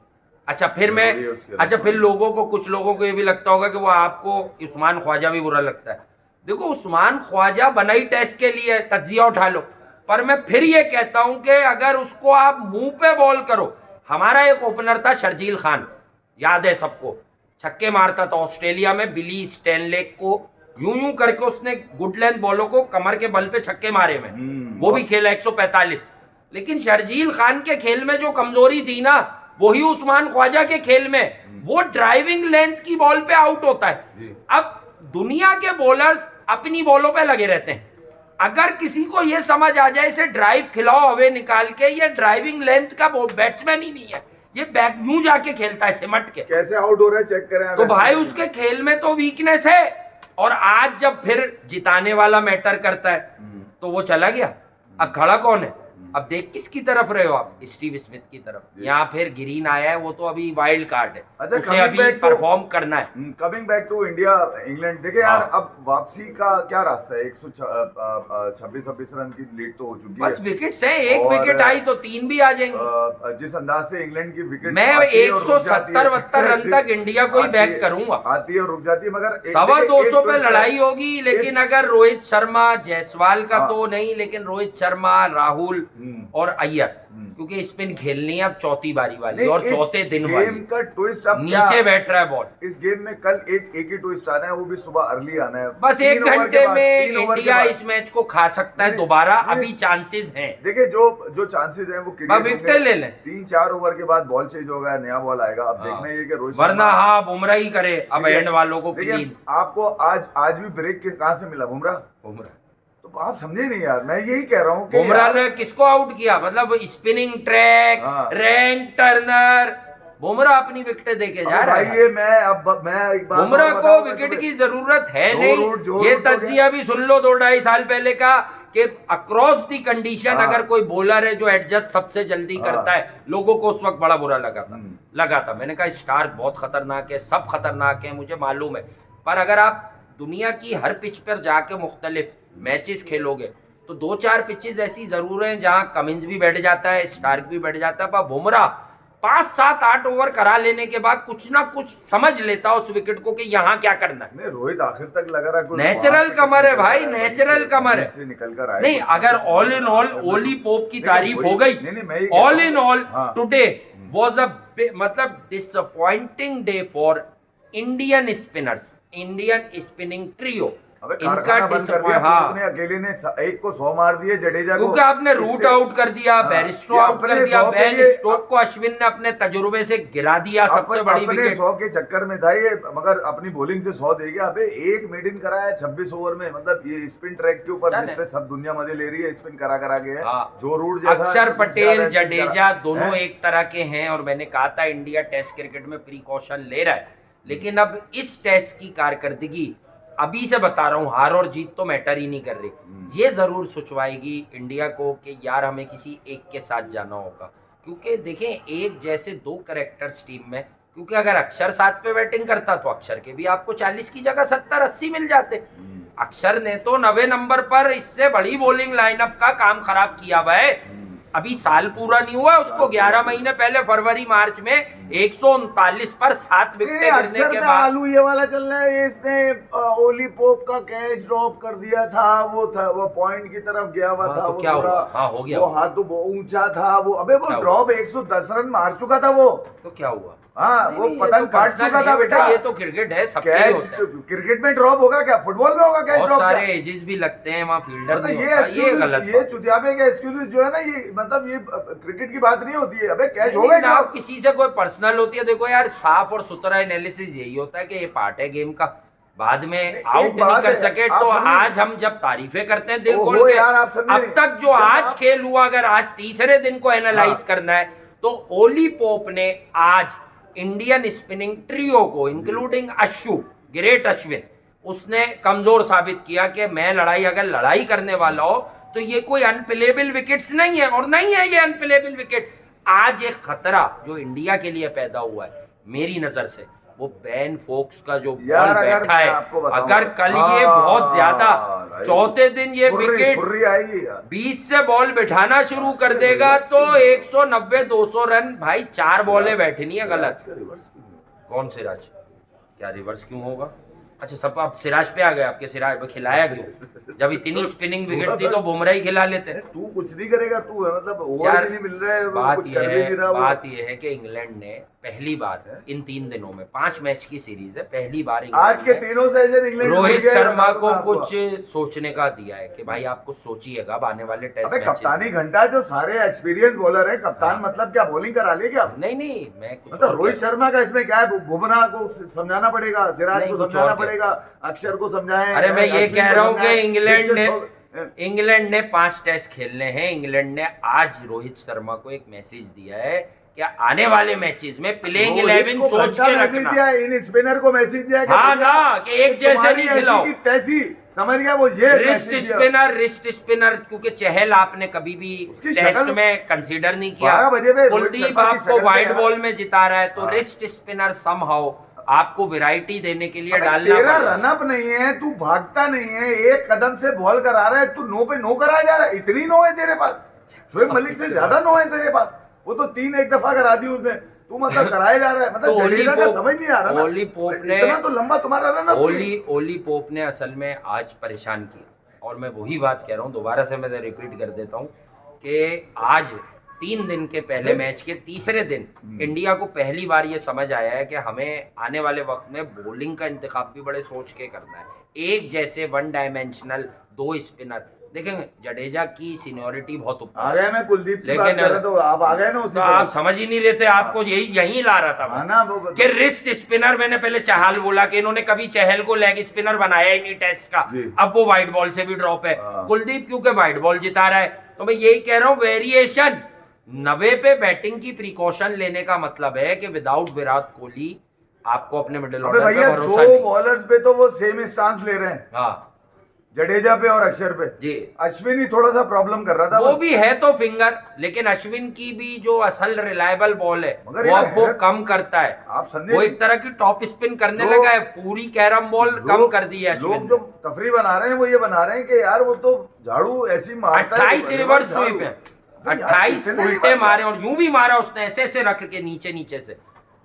अच्छा फिर मैं, जरूरी है उसके अच्छा लिए। फिर लोगों को, कुछ लोगों को ये भी लगता होगा कि वो आपको उस्मान ख्वाजा भी बुरा लगता है। देखो उस्मान ख्वाजा बना ही टेस्ट के लिए, तज्जिया उठा लो, पर मैं फिर ये कहता हूं कि अगर उसको आप मुंह पे बॉल करो, हमारा एक ओपनर था शर्जील खान, याद है सबको, छक्के मारता था ऑस्ट्रेलिया में, बिली स्टैनलेक को यूं यूं करके उसने गुड लेंथ बॉलों को कमर के बल पे छक्के मारे में, वो भी खेला 145। लेकिन शर्जील खान के खेल में जो कमजोरी थी ना, वही उस्मान ख्वाजा के खेल में, वो ड्राइविंग लेंथ की बॉल पे आउट होता है। अब दुनिया के बॉलर्स अपनी बॉलों पे लगे रहते हैं, अगर किसी को यह समझ आ जाए इसे ड्राइव खिलाओ हवे निकाल के, ये ड्राइविंग लेंथ का बैट्समैन ही नहीं है, ये बैक यूं जाके खेलता है सिमट के, कैसे आउट हो रहा है चेक करें। तो भाई उसके खेल में तो वीकनेस है। और आज जब फिर जिताने वाला मैटर करता है तो वो चला गया, अब खड़ा कौन है। अब देख किसकी तरफ रहे हो आप, स्टीव स्मिथ की तरफ। यहाँ फिर ग्रीन आया है, वो तो अभी वाइल्ड कार्ड है, अच्छा, उसे अभी परफॉर्म करना है। Coming back to India England, देखिए यार अब वापसी का क्या रास्ता है। 126 रन की लीड तो हो चुकी है, बस विकेट्स है, एक और, विकेट आई तो 3 भी आ जाएंगे। जिस अंदाज से इंग्लैंड की विकेट मैं 170-72 रन तक इंडिया को ही बैक करूंगा, आती है और रुक जाती है, मगर 200 पे लड़ाई होगी। लेकिन अगर रोहित शर्मा, जायसवाल का हाँ। तो नहीं, लेकिन रोहित शर्मा, राहुल और अय्यर, क्योंकि स्पिन खेलनी है अब चौथी बारी वाली नहीं, और इस चौथे दिन गेम वाली। का ट्विस्ट अब नीचे क्या? बैठ रहा है बॉल। इस गेम में कल एक ही ट्विस्ट आना है, वो भी सुबह अर्ली आना है। बस 1 घंटे में इंडिया इस मैच को खा सकता है दोबारा, अभी चांसेस हैं। देखिए जो चांसेस हैं वो विकेट ले लें। 3-4 ओवर के बाद बॉल चेंज होगा, नया बॉल आएगा। अब देखना ये कि रोहित वरना हाँ बुमराह ही करे अब एंड वालों को देखिए, क्लीन। आपको आज भी ब्रेक कहाँ से मिला? बुमराह। तो आप समझे नहीं यार, मैं यही कह रहा हूँ कि बुमराह ने किसको आउट किया? मतलब spinning track, rank Turner, Bumrah अपनी विकेट देके जा रहा है। ये मैं एक बात बुमराह और को बताऊं विकेट तुम्हें। की जरूरत है जो नहीं। रूट ये तो तज्जिया भी सुन लो 2-2.5 साल पहले का कि अक्रॉस दी कंडीशन अगर कोई बॉलर है जो एडजस्ट सबसे जल्दी करता है, लोगों को उस वक्त बड़ा बुरा लगा था। मैंने कहा स्टार्क बहुत खतरनाक है, सब खतरनाक है, मुझे मालूम है, पर अगर आप दुनिया की हर पिच पर जाके मुख्तलिफ मैचेस खेलोगे तो 2-4 पिचेस ऐसी जरूर हैं जहां कमिंस भी बैठ जाता है, स्टार्क भी बैठ जाता है, पर बुमराह 5-7-8 ओवर करा लेने के बाद कुछ ना कुछ समझ लेता उस विकेट को कि यहाँ क्या करना है। रोहित आखिर तक लगा रहा, नेचुरल कमर है भाई, नेचुरल कमर है। निकल कर आए नहीं, अगर all in all Ollie Pope की तारीफ हो गई, all in all today was a मतलब disappointing day for Indian spinners, Indian spinning trio. इनका आपने अकेले ने एक को 100 मार दिए, जडेजा को, क्योंकि आपने रूट आउट कर दिया, बैरिस्टो आउट कर दिया, बेन स्टोक को अश्विन ने अपने तजुर्बे से गिरा दिया, सबसे बड़ी विकेट। 100 के चक्कर में था ये, मगर अपनी बॉलिंग से 100 दे गया। अबे एक मेड इन कराया 26 ओवर में, मतलब ये स्पिन ट्रैक के ऊपर जिसपे सब दुनिया मजे ले रही है, स्पिन करा के है। जो रूट जैसा अक्षर पटेल, जडेजा दोनों एक तरह के हैं, और मैंने कहा था इंडिया टेस्ट क्रिकेट में प्रिकॉशन ले रहा है, लेकिन अब इस टेस्ट की कारकर्दगी अभी से बता रहा हूँ, हार और जीत तो मैटर ही नहीं कर रही। ये जरूर सोचवाएगी इंडिया को कि यार हमें किसी एक के साथ जाना होगा, क्योंकि देखें एक जैसे 2 कैरेक्टर्स टीम में, क्योंकि अगर अक्षर 7 पे बैटिंग करता तो अक्षर के भी आपको 40 की जगह 70-80 मिल जाते। अक्षर ने तो 90 नंबर पर इससे बड़ी बॉलिंग लाइनअप का काम खराब किया हुआ है। अभी साल पूरा नहीं हुआ उसको, 11 महीने पहले फरवरी मार्च में 139 पर 7 विकेटें गिरने के बाद आलू ये वाला चल रहा है। इसने ओली पोप का कैच ड्रॉप कर दिया था, वो पॉइंट की तरफ गया हुआ था, तो वो क्या हुआ? हो गया, वो हाथ तो ऊंचा था, वो अबे वो ड्रॉप 110 रन मार चुका था वो, तो क्या हुआ? हाँ वो पतंग काट चुका था बेटा। ये तो क्रिकेट है, सबके कैच होता है। क्रिकेट में ड्रॉप होगा क्या? फुटबॉल में होगा कैच ड्रॉप? बहुत सारे एजेस भी लगते हैं वहाँ, फील्डर नहीं होता, ये गलत ये चुतियाबे के एक्सक्यूजेस जो है ना, ये मतलब ये क्रिकेट की बात नहीं होती है। अबे कैच होगा ना, किसी से कोई पर्सनल होती है। देखो यार, साफ और सुथरा एनालिसिस यही होता है कि ये पार्ट है गेम का, बाद में आउट नहीं कर सके तो आज हम जब तारीफें करते हैं दिल खोल के, अब तक जो आज खेल हुआ, अगर आज तीसरे दिन को एनालाइज करना है तो ओली पोप ने आज इंडियन स्पिनिंग ट्रियो को इंक्लूडिंग अश्विन, ग्रेट अश्विन, उसने कमजोर साबित किया कि मैं अगर लड़ाई करने वाला हो तो ये कोई अनप्लेबल विकेट्स नहीं है, और नहीं है ये अनप्लेबल विकेट। आज एक खतरा जो इंडिया के लिए पैदा हुआ है मेरी नजर से, वो बेन फोक्स का जो बॉल बैठा है, अगर कल ये बहुत ज्यादा चौथे दिन ये विकेट 20 से बॉल बिठाना शुरू कर देगा तो 190-200 रन भाई, 4 बॉलें बैठनी है गलत। कौन सिराज? क्या रिवर्स क्यों होगा? अच्छा सब आप सिराज पे आ गए, आपके सिराज खिलाया क्यों? जब इतनी स्पिनिंग विकेट थी तो बुमराह ही खिला लेते। तू कुछ नहीं करेगा, तू है मतलब ओवर भी नहीं मिल रहा है, बात ये है कि इंग्लैंड ने पहली बार इन 3 दिनों में, 5 मैच की सीरीज है, पहली बार आज के तीनों सेशन इंग्लैंड रोहित शर्मा को कुछ सोचने का दिया है कि भाई आपको सोचिएगा आने वाले टेस्ट मैच। कप्तानी घंटा जो सारे एक्सपीरियंस बॉलर है, कप्तान मतलब क्या बॉलिंग करा ले क्या? नहीं मैं मतलब रोहित शर्मा का इसमें क्या है? बुमराह को समझाना पड़ेगा, सिराज को समझाना पड़ेगा, अक्षर को समझाएं। अरे मैं ये कह रहा हूँ कि इंग्लैंड ने 5 टेस्ट खेलने हैं। इंग्लैंड ने आज रोहित शर्मा को एक मैसेज दिया है कि आने वाले मैचेस में प्लेइंग 11 सोच के रखना। इन स्पिनर को मैसेज दिया हाँ ना, कि एक जैसे नहीं खिलाओ, तैसी समझ गया वो। ये रिस्ट स्पिनर क्योंकि चहल आपने कभी भी टेस्ट में कंसीडर नहीं किया। कुलदीप आपको वाइड बॉल में जिता रहा है, तो रिस्ट स्पिनर समहाउ आपको वैरायटी देने के लिए डालना। तेरा रनअप नहीं है, तू भागता नहीं है, एक कदम से बॉल करा रहा है, तू नो पे नो कराया जा रहा है। इतनी नो है तेरे पास, शोएब मलिक से ज्यादा नो है तेरे पास। वो तो 3 एक दफा करा दी उसने, तू मतलब कराया जा रहा है। मतलब जडेजा का समझ नहीं आ रहा ना, ओली पोप ने इतना तो लंबा तुम्हारा रनअप। ओली पोप ने असल में आज परेशान किया, और मैं वही बात कह रहा हूँ, दोबारा से मैं रिपीट कर देता हूँ कि आज 3 दिन के पहले मैच के तीसरे दिन इंडिया को पहली बार ये समझ आया है कि हमें आने वाले वक्त में बॉलिंग का इंतखाब भी बड़े सोच के करना है। एक जैसे वन डायमेंशनल 2 स्पिनर देखेंगे, जडेजा की सीनियोरिटी बहुत ऊपर आ गए, मैं कुलदीप की बात लेकिन कर रहा तो आप आ गए ना उसी तो आप समझ ही नहीं रहे थे, आपको यही ला रहा था हाँ ना वो कि रिस्ट स्पिनर। मैंने पहले चहल बोला कि इन्होंने कभी चहल को लेग स्पिनर बनाया ही नहीं टेस्ट का, अब वो वाइट बॉल से भी ड्रॉप है। कुलदीप क्योंकि वाइट बॉल जिता रहा है, तो मैं यही कह रहा हूँ वेरिएशन 90 पे बैटिंग की प्रिकॉशन लेने का मतलब है कि विदाउट विराट कोहली आपको अपने मिडिल अबे ऑर्डर पे भैया भरोसा 2 नहीं। बॉलर्स पे तो वो सेम स्टांस ले रहे हैं, हाँ जडेजा पे और अक्षर पे। जी, अश्विन ही थोड़ा सा प्रॉब्लम कर रहा था वो बस। भी है तो फिंगर, लेकिन अश्विन की भी जो असल रिलायबल बॉल है मगर वो यार अब वो है- कम करता है। आप संदेश वो एक तरह की टॉप स्पिन करने लोग- लगा है, पूरी कैरम बॉल कम कर दी है लोग अश्विन जो ने। तफरी बना रहे हैं वो ये बना रहे हैं कि यार वो तो झाड़ू ऐसी मारता है, 28 रिवर्स झाड़ू। स्वीप है, भाई यार, 28 कितने उल्टे रिवर्स मारे और यूं भी मारा उसने ऐसे ऐसे रख के नीचे से।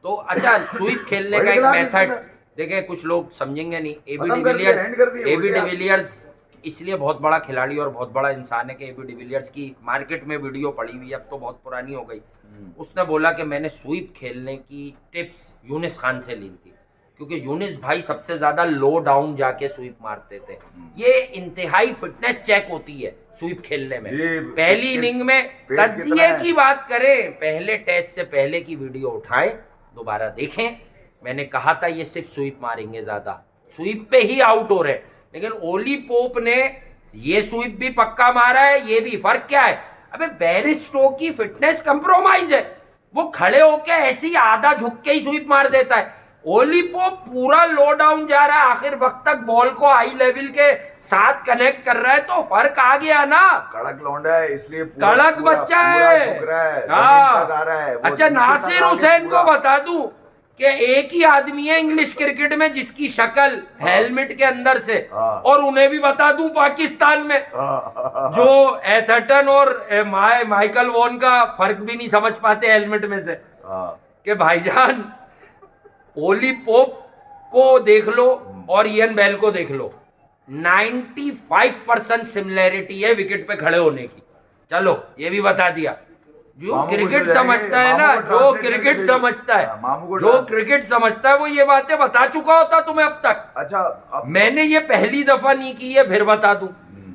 तो अच्छा स्वीप खेलने का वही एक खिलाड़ी मेथड स्पिनर। देखें, कुछ लोग समझेंगे नहीं। एबी खत्म कर दिया, end कर दिया, डिविलियर्स उल्टे डिविलियर्स इसलिए बहुत बड़ा खिलाड़ी और बहुत बड़ा इंसान है कि एबी डिविलियर्स की मार्केट में वीडियो पड़ी हुई है, अब तो बहुत पुरानी हो गई। उसने बोला कि मैंने स्वीप खेलने की टिप्स यूनिस खान से ली थी, क्योंकि यूनिस भाई सबसे ज्यादा लो डाउन जाके स्वीप मारते थे। ये इंतहाई फिटनेस चेक होती है स्वीप खेलने में। ये पहली इनिंग में पेट की तजिए तरह है। की बात करें, पहले टेस्ट से पहले की वीडियो उठाएं, दोबारा देखें। मैंने कहा था ये सिर्फ स्वीप मारेंगे, ज्यादा स्वीप पे ही आउट हो रहे हैं, लेकिन ओली पोप ने ये स्वीप भी पक्का मारा है, ये भी। फर्क क्या है? अबे बैरिस्टो की फिटनेस कंप्रोमाइज है, वो खड़े होके ऐसे ही आधा झुक के ही स्वीप मार देता है। ओली पोप पूरा लो डाउन जा रहा है, आखिर वक्त तक बॉल को हाई लेवल के साथ कनेक्ट कर रहा है, तो फर्क आ गया ना। कड़क लौंडा है इसलिए पूरा- कड़क पूरा- बच्चा पूरा है। झुक रहा है, हाँ। जमीन तक आ रहा है, वो अच्छा नीचे तक नासिर आके हुसैन को पूरा- बता दूं कि एक ही आदमी है इंग्लिश क्रिकेट में जिसकी शक्ल हेलमेट के अंदर से, हाँ। और उन्हें भी बता दूं पाकिस्तान में जो एथर्टन और माइकल वॉन का फर्क भी नहीं समझ पाते हेलमेट में से, हाँ। कि भाईजान ओली पोप को देख लो और इयन बेल को देख लो, 95% सिमिलैरिटी है विकेट पे खड़े होने की। चलो ये भी बता दिया। जो मामू को क्रिकेट जो जाएंगे, समझता है मामू ना, को जो translate क्रिकेट करके समझता हाँ, मामू को है, जो translate- क्रिकेट समझता है वो ये बातें बता चुका होता तुम्हें अब तक। अच्छा अब मैंने ये पहली दफा नहीं की है, फिर बता दूं।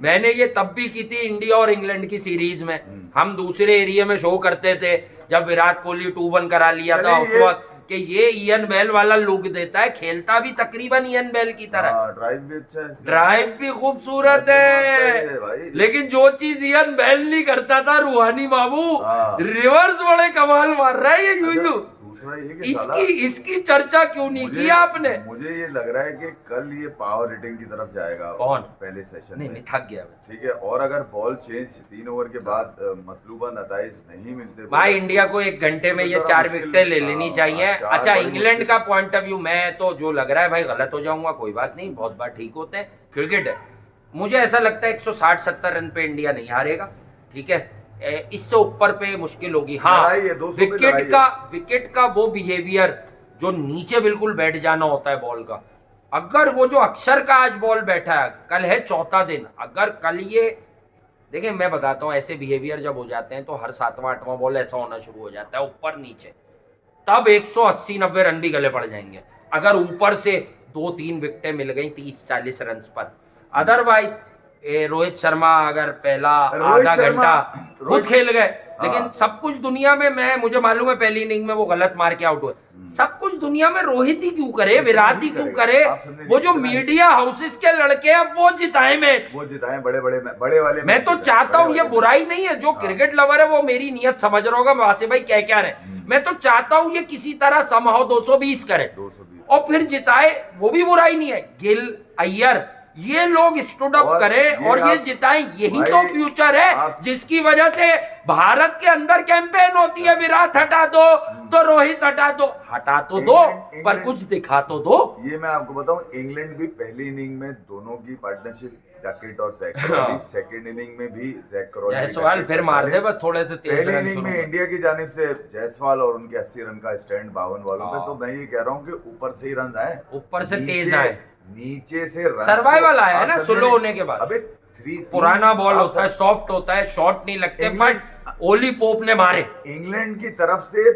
मैंने ये तब भी की थी इंडिया और इंग्लैंड की सीरीज में। हम दूसरे एरिया में शो करते थे जब विराट कोहली 2-1 करा लिया था, उस चलिए, वक्त कि ये इयन बेल वाला लुक देता है, खेलता भी तकरीबन इयन बेल की तरह। हाँ, ड्राइव भी अच्छा है इसका। ड्राइव भी खूबसूरत ड्राइव है, भी भाई। लेकिन जो चीज इयन बेल नहीं करता था, रूहानी बाबू हाँ। रिवर्स बड़े कमाल मार रहा है ये यूं। दूसरा ये कि साला इसकी चर्चा क्यों नहीं की आपने? मुझे ये लग रहा है कि कल ये पावर हिटिंग की तरफ जाएगा। कौन? पहले सेशन नहीं में। नहीं, थक गया मैं। ठीक है, और अगर बॉल चेंज 3 ओवर के बाद मतलूबा नताइज नहीं मिलते भाई इंडिया को 1 घंटे में ये 4 विकेटें ले लेनी चाहिए। चार अच्छा बड़ी इंग्लैंड मुश्किल- का पॉइंट ऑफ व्यू, मैं तो जो लग रहा है भाई गलत हो जाऊंगा, कोई बात नहीं, बहुत बार ठीक होते हैं, क्रिकेट है। मुझे ऐसा लगता है 160-70 रन पे इंडिया नहीं हारेगा, ठीक है। इससे ऊपर पे मुश्किल होगी। हाँ, लड़ाई है, 200 पे लड़ाई है। विकेट का वो बिहेवियर जो नीचे बिल्कुल बैठ जाना होता है बॉल का, अगर वो जो अक्षर का आज बॉल बैठा है, कल है चौथा दिन, अगर कल ये देखिए, मैं बताता हूँ, ऐसे बिहेवियर जब हो जाते हैं तो हर 7वां-8वां बॉल ऐसा होना शुरू हो जाता है ऊपर नीचे, तब 180-90 रन भी गले पड़ जाएंगे अगर ऊपर से 2-3 विकेटें मिल गई 30-40 रन पर। अदरवाइज रोहित शर्मा अगर पहला आधा घंटा खुद खेल गए, लेकिन सब कुछ दुनिया में मुझे मालूम है पहली इनिंग में वो गलत मार के आउट हुए, सब कुछ दुनिया में रोहित ही क्यों करे, विराट ही क्यों करे, वो जो मीडिया हाउसेस के लड़के हैं वो जिताए मैच, वो जिताए बड़े वाले। मैं तो चाहता हूँ, ये बुराई नहीं है, जो क्रिकेट लवर है वो मेरी नियत समझ रहा होगा वासे भाई क्या रहे, मैं तो चाहता हूँ ये किसी तरह समहाउ 220 करे 220 और फिर जिताए, वो भी बुराई नहीं है। गिल, अय्यर, ये लोग स्टूड अप और करें और ये जिताएं, यही तो भाई, फ्यूचर है जिसकी वजह से भारत के अंदर कैंपेन होती है, विराट हटा दो तो रोहित हटा तो दो पर कुछ दिखा तो दो। ये मैं आपको बताऊं, इंग्लैंड भी पहली इनिंग में दोनों की पार्टनरशिप डकेट और जैक क्रॉली, सेकंड इनिंग में भी जैक क्रॉली, जायसवाल फिर मार दे बस थोड़े से तेज पहली रन इनिंग शुरू में में। इंडिया की जानिब से जायसवाल और उनके 80 रन का स्टैंड 52 वालों पे, तो मैं ये कह रहा हूँ कि ऊपर से ही रन आए, ऊपर से नीचे- तेज आए, नीचे से रन सर्वाइवल आया है आप ना समझे स्लो नहीं? होने के बाद। अबे पुराना बॉल होता है, सॉफ्ट होता है, शॉट नहीं लगते, बट ओली पोप ने मारे। इंग्लैंड की तरफ से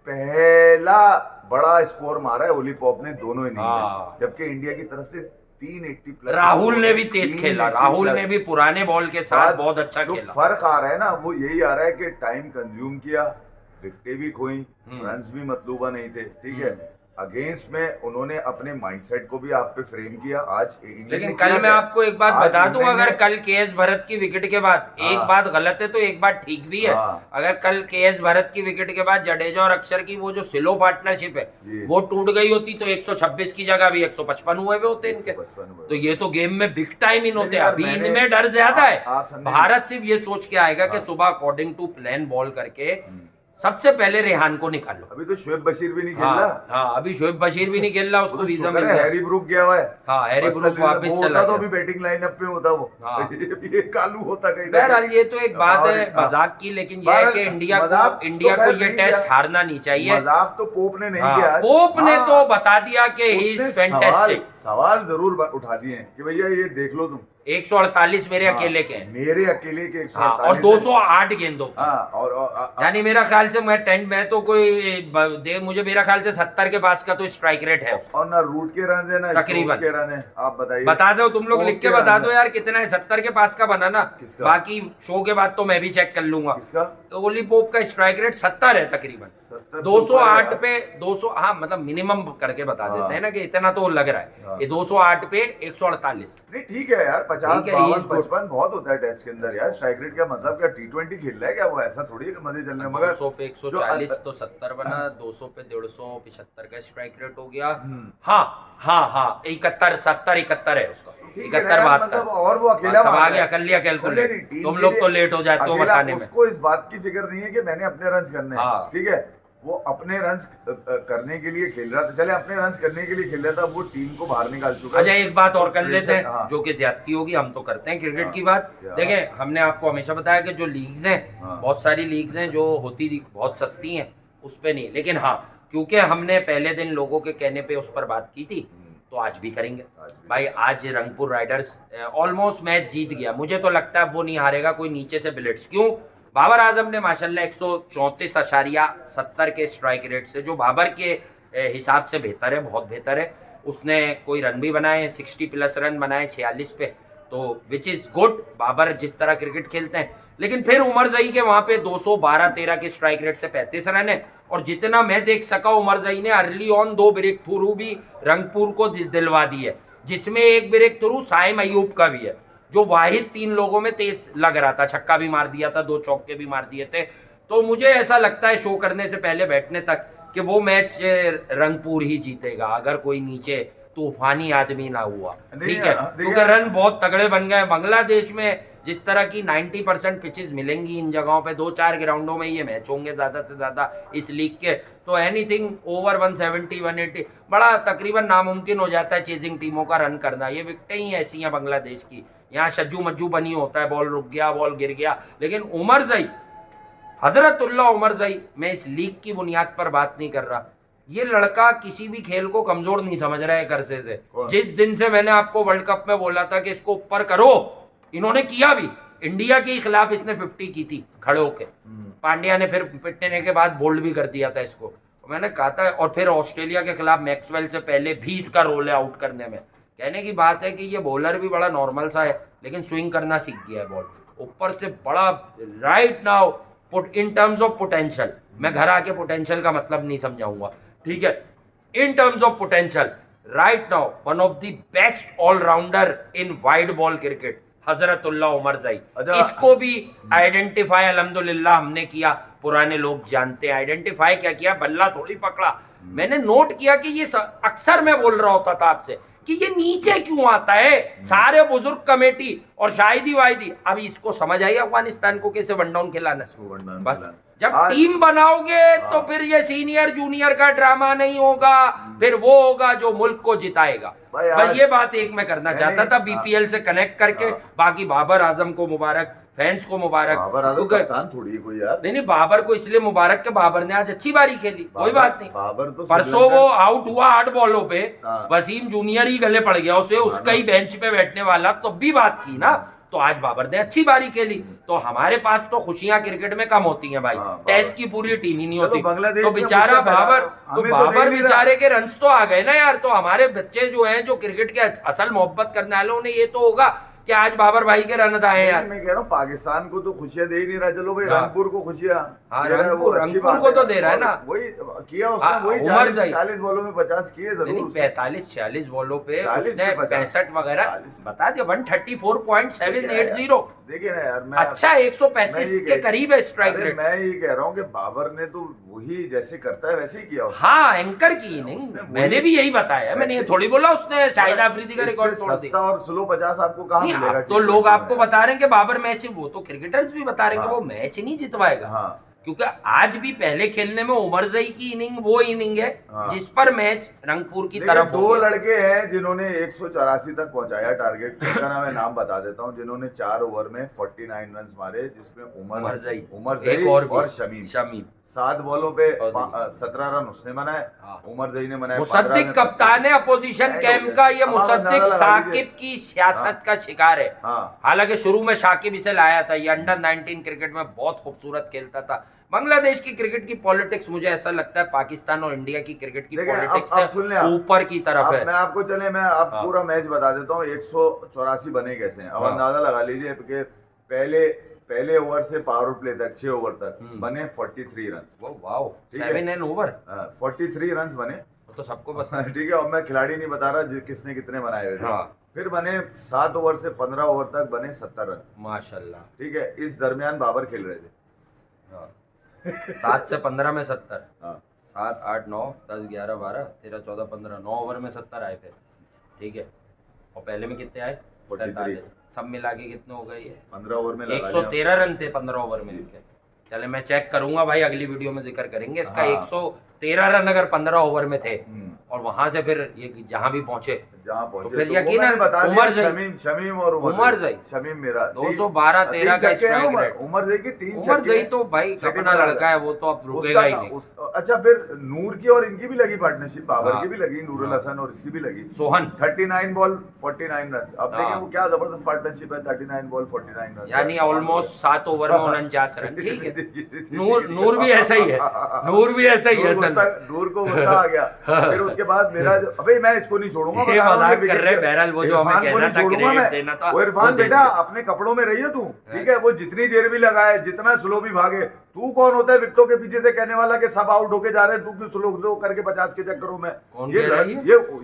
पहला बड़ा स्कोर मारा है ओली पोप ने दोनों इनिंग में, जबकि इंडिया की तरफ से 380 प्लस। राहुल ने भी तेज खेला, राहुल ने भी पुराने बॉल के साथ बहुत अच्छा जो खेला। फर्क आ रहा है ना वो यही आ रहा है कि टाइम कंज्यूम किया, विकेटें भी खोई, रन्स भी मतलूबा नहीं थे, ठीक है। अगेंस्ट में उन्होंने अपने माइंडसेट को भी आप पे फ्रेम किया। आज इंग्लैंड लेकिन ने कल किया मैं क्या? आपको एक बात आज बता दूं, इंग्लैंड अगर ने- कल केएस भरत की विकेट के बाद एक बात गलत है तो एक बात ठीक भी है। हाँ। अगर कल केएस भरत की विकेट के बाद जडेजा और अक्षर की वो जो स्लो पार्टनरशिप है जी। वो टूट गई होती तो 126 की जगह भी 155 हुए हुए होते इनके। 155 हुए। तो ये तो गेम में बिग टाइम इन होते नहीं हैं। यार, अभी मैंने- इनमें डर ज्यादा है। आप समझे भारत सिर्फ ये सोच के आएगा कि सुबह अकॉर्डिंग टू प्लान बॉल करके सबसे पहले रेहान को निकालो। अभी तो शोएब बशीर भी नहीं खेल हाँ, रहा। हाँ, अभी शोएब बशीर भी नहीं खेल रहा, उसको वो तो वीजा शुक्र मिल है गया। हैरी ब्रूक गया हुआ है। हाँ, हैरी पर्सनल ब्रूक रीजन वापस वो चला होता तो गया। अभी बैटिंग लाइनअप पे होता वो। हाँ। ये कालू होता कहीं ना बहरहाल कहीं। ये तो एक बात है हाँ। मजाक की, लेकिन यह है बहरहाल कि इंडिया मजाक को तो खैर ये नहीं टेस्ट किया। हारना नहीं चाहिए। मजाक तो पोप ने नहीं हाँ, किया आज। पोप ने हाँ, तो बता दिया कि ही इज उसने फैंटास्टिक। सवाल जरूर उठा दिए हैं कि भैया ये देख लो तुम 148 मेरे हाँ, अकेले के हैं। मेरे अकेले के 148 हाँ, और 208 गेंदों पर। हाँ, और यानी मेरा ख्याल से मैं तो कोई मुझे मेरा ख्याल से 70 के पास का तो स्ट्राइक रेट है। और ना रूट के रन है ना तकरीबन। स्टोक्स के रन है। आप बताइए, बता दो तुम लोग, पोप लिख के के बता रन दो है। यार कितना है। 70 के पास का बना ना, किसका? बाकी शो के बाद तो मैं भी चेक कर लूंगा। किसका? तो ओली पोप का स्ट्राइक रेट 70 है तकरीबन। 70 208 सुपर पे 200, हाँ मतलब मिनिमम करके बता हाँ। देते हैं ना कि इतना तो लग रहा है। हाँ। ये 208 पे 148। नहीं ठीक है यार, 50 ठीक है, he is 52 good। 55 बहुत होता है टेस्ट के अंदर यार। स्ट्राइक रेट का मतलब क्या T20 खेल रहा है क्या? वो ऐसा थोड़ी है कि मजे चल रहे हैं। मगर 200 पे 140 तो 70 बना, 200 पे 150 का स्ट्राइक रेट हो गया। हाँ हाँ हाँ 71 70 71 है उसका, ठीक है 71 यार, 72। मतलब और वो अकेला सब आ मार गया, है। कर लिया नहीं, कैलकुलेट। टीम तुम के लोग लिए तो लेट हो जाते हो अकेला बताने में। उसको इस बात की फिक्र नहीं है कि मैंने अपने रन करने हैं, हाँ। ठीक है। वो अपने रन करने के लिए खेल रहा था, चले अपने रन करने के लिए खेल रहा था, वो टीम को बाहर निकाल चुका अच्छा एक बात और कर लेते हैं, हाँ। जो कि ज्यादती होगी, हम तो करते हैं क्रिकेट हाँ, की बात। क्या? देखें हमने आपको हमेशा बताया कि जो लीग्स हैं, हाँ। बहुत सारी लीग्स हैं जो होती बहुत सस्ती हैं, उस पे नहीं। लेकिन हाँ, क्योंकि हमने पहले दिन लोगों के कहने पे उस पर बात की थी, तो आज भी करेंगे। आज भी। भाई भाई आज रंगपुर राइडर्स ऑलमोस्ट मैच जीत गया। मुझे तो लगता है वो नहीं हारेगा कोई नीचे से बिलिट्स। क्यों? बाबर आजम ने माशाल्लाह 134.70 के स्ट्राइक रेट से, जो बाबर के हिसाब से बेहतर है, बहुत बेहतर है। उसने कोई रन भी बनाए, 60 प्लस रन बनाए 46 पे, तो विच इज़ गुड। बाबर जिस तरह क्रिकेट खेलते हैं। लेकिन फिर उमर जई के वहाँ पे 212-13 के स्ट्राइक रेट से 35 रन है। और जितना मैं देख सका उमर जई ने अर्ली ऑन 2 ब्रेक थ्रू भी रंगपुर को दिलवा दी है, जिसमें एक ब्रेक थ्रू साइम अयूब का भी है, जो वाहिद 3 लोगों में तेज लग रहा था। छक्का भी मार दिया था, 2 चौके भी मार दिए थे। तो मुझे ऐसा लगता है शो करने से पहले बैठने तक कि वो मैच रंगपुर ही जीतेगा, अगर कोई नीचे तूफानी आदमी ना हुआ। नहीं, ठीक है, देखिए- क्योंकि रन बहुत तगड़े बन गए। बांग्लादेश में जिस तरह की 90% पिचेस मिलेंगी इन जगहों पे, 2-4 ग्राउंडों में ये मैच होंगे ज़्यादा से ज़्यादा इस लीग के, तो एनीथिंग ओवर 170 180 बड़ा तकरीबन नामुमकिन हो जाता है चेजिंग टीमों का रन करना। ये विकटें ही ऐसी हैं बांग्लादेश की, यहाँ सज्जू मज्जू बनी होता है, बॉल रुक गया, बॉल गिर गया। लेकिन उमर जई, हजरतुल्लाह उमर जई, मैं इस लीग की बुनियाद पर बात नहीं कर रहा, ये लड़का किसी भी खेल को कमजोर नहीं समझ रहा है करसे से। जिस दिन से मैंने आपको वर्ल्ड कप में बोला था कि इसको ऊपर करो, इन्होंने किया भी। इंडिया के खिलाफ इसने 50 की थी खड़े होके, पांड्या ने फिर पिटने के बाद बोल्ड भी कर दिया था इसको, तो मैंने कहा था। और फिर ऑस्ट्रेलिया के खिलाफ मैक्सवेल से पहले भी इसका रोल है आउट करने में। कहने की बात है कि ये बॉलर भी बड़ा नॉर्मल सा है, लेकिन स्विंग करना सीख गया है बॉल ऊपर से बड़ा। Right now put in terms of potential, मैं घर आके पोटेंशियल का मतलब नहीं समझाऊंगा, ठीक है। In terms of potential right now one of the best allrounder in white ball cricket Hazratullah Omarzai. अच्छा। इसको भी आइडेंटिफाई अल्हम्दुलिल्लाह हमने किया, पुराने लोग जानते हैं। आइडेंटिफाई क्या किया, बल्ला थोड़ी पकड़ा। मैंने नोट किया कि ये अक्सर मैं बोल रहा होता था आपसे कि ये नीचे क्यों आता है। सारे बुजुर्ग कमेटी और शाहिदी वाहिदी, अब इसको समझ आई अफगानिस्तान को कैसे वन डाउन खिलाना। बस जब टीम बनाओगे तो फिर ये सीनियर जूनियर का ड्रामा नहीं होगा, फिर वो होगा जो मुल्क को जिताएगा। बस ये बात एक मैं करना चाहता था बीपीएल से कनेक्ट करके। बाकी बाबर आजम को मुबारक, फैंस को मुबारक। बाबर आजम कप्तान थोड़ी है कोई यार। नहीं बाबर को इसलिए मुबारक कि बाबर ने आज अच्छी बारी खेली, कोई बात नहीं। बाबर तो परसों वो आउट हुआ 8 बॉलों पे, हाँ। वसीम जूनियर ही गले पड़ गया उसे, उसका ही बेंच पे बैठने वाला, तो भी बात की ना। तो आज बाबर ने अच्छी बारी खेली। तो हमारे पास तो खुशियां क्रिकेट में कम होती हैं भाई, हाँ, टेस्ट की पूरी टीम ही नहीं चलो, होती। बांग्लादेश तो ने बेचारा मुझसे पहला- बाबर, तो हमें तो बाबर देख नहीं रहा। बेचारे के रन्स तो आ गए ना यार। तो हमारे बच्चे जो हैं, जो क्रिकेट के असल मोहब्बत करने वालों ने, ये तो होगा कि आज बाबर भाई के रन आए यार। मैं कह रहा हूँ पाकिस्तान को तो खुशियां दे ही नहीं रहा। चलो भाई, हाँ। रंगपुर को खुशियां हाँ, दे रहा है, वो रंगपुर- अच्छी रंगपुर बात को तो है। दे रहा है और ना। वही किया उसने, हाँ, वही उमर जाई। 40 बॉलों में 50 किए नहीं, जरूर उसने। 45-46 बॉलों पे 40 उसने पे 50, 65 वगैरह 40 बता दिया। 134.780 देखिए ना यार, मैं अच्छा, मैं 135 ये के कह- करीब है स्ट्राइक अरे रेट। मैं ये कह रहा हूँ कि बाबर ने तो वही जैसे करता है वैसे ही किया उसने। हाँ, एंकर की इनिंग उसने वही- मैंने भी यही बताया। मैंने ये वैसे- थोड़ी बोला उसने शाहिद अफरीदी का इससे रिकॉर्ड तोड़ सस्ता दिया। और स्लो 50 आपको कहाँ नहीं, मिलेगा? अब तो T20 लोग में। आपको बता रहे हैं कि बाबर मैच, वो तो क्रिकेटर्स भी बता रहे हैं कि हाँ। वो मैच नहीं जितवाएगा। हाँ। क्योंकि आज भी पहले खेलने में उमर जई की इनिंग वो इनिंग है हाँ। जिस पर मैच रंगपुर की देखिए, तरफ हो 2 गया। लड़के हैं जिन्होंने 184 तक पहुंचाया टारगेट। उनका नाम मैं नाम बता देता हूं, जिन्होंने 4 ओवर में 49 रन मारे, जिसमें उमर जई, उमर एक जई और भी, और शमीम। 7 बॉलों पे और 17 रन उसने बनाए। हाँ। उमर जई ने बनाए मुसद्दिक कप्तान है अपोजिशन नहीं कैंप हो का। गया। ये अब आप मुसद्दिक अंदाजा लगा साकिब लीजिए। की सियासत का शिकार है। हाँ। हालांकि शुरू में शाकिब इसे लाया था, ये अंडर 19 क्रिकेट में बहुत खूबसूरत खेलता था। बांग्लादेश की क्रिकेट की पॉलिटिक्स मुझे ऐसा लगता है पाकिस्तान और इंडिया की क्रिकेट की देखिए, पॉलिटिक्स अब सुन लें से आप। ऊपर की तरफ है। मैं आपको चले, मैं आप हाँ। पूरा मैच बता देता हूँ। 184 बने कैसे हैं, अब हाँ। अंदाजा लगा लीजिए कि पहले ओवर से पावर प्ले तक 6 ओवर तक बने 43 रन। वो वाओ, ठीक है। 7 एंड ओवर, 43 रन बने। वो तो सबको पता है। ठीक है, अब मैं खिलाड़ी नहीं बता रहा किसने कितने बनाए हुए थे। हाँ। फिर बने 7 ओवर से 15 ओवर तक बने 70 रन। माशाल्लाह। ठीक है, इस दरमियान बाबर खेल रहे थे। हाँ। 7 से 15 में 70, हाँ। 7, 8, 9, 10, 11, 12, 13, 14, 15, 9 ओवर में 70 आए थे। ठीक है, और पहले में कितने आए? 43। सब मिला के कितने हो गए ये? 15 ओवर में लगा 113 रन थे 15 ओवर में इनके। चले, मैं चेक करूंगा भाई, अगली वीडियो में जिक्र करेंगे इसका। हाँ। 113 रन अगर 15 ओवर में थे, और वहां से फिर ये जहां भी पहुंचे, जहाँ पहुंचे तो फिर वो यकीनन मैंने बता दिया, उमर जई। शमीम और उमर जई। शमीम मेरा 212-13 का स्ट्राइक रेट। उमर जई की 3 उमर छक्के जई तो भाई छठी अपना मारा लड़का है, वो तो अब रुकेगा ही नहीं। अच्छा, फिर नूर की और इनकी भी लगी पार्टनरशिप, बाबर हाँ। की भी लगी, नूरुल हाँ। हसन और इसकी भी लगी। Sohan 39 ball 49 run. अब हाँ। देखें वो क्या जबरदस्त पार्टनरशिप है। 39 बॉल 49 रन, यानी ऑलमोस्ट 7 ओवर में 49 रन। ठीक है, नूर भी ऐसा ही है, नूर भी ऐसा ही है असल में। नूर को गुस्सा आ गया। फिर उसके बाद मेरा अबे मैं इसको नहीं छोड़ूंगा, ये बता रहा हूँ, मजाक विकेट कर रहे हैं, के- बहरहाल वो जो हमें इरफान को कहना नहीं था, छोड़ूंगा क्रेडिट मैं। देना था, वो वो इरफान दे बेटा दिया। अपने कपड़ों में रहिए तू। ठीक है, वो जितनी देर भी लगाए, जितना स्लो भी भागे, तू कौन होता है विकेटों के पीछे से कहने वाला कि सब आउट होके जा रहे हैं, तू क्यों स्लो करके 50 के चक्करों में। कौन ये कह रहा है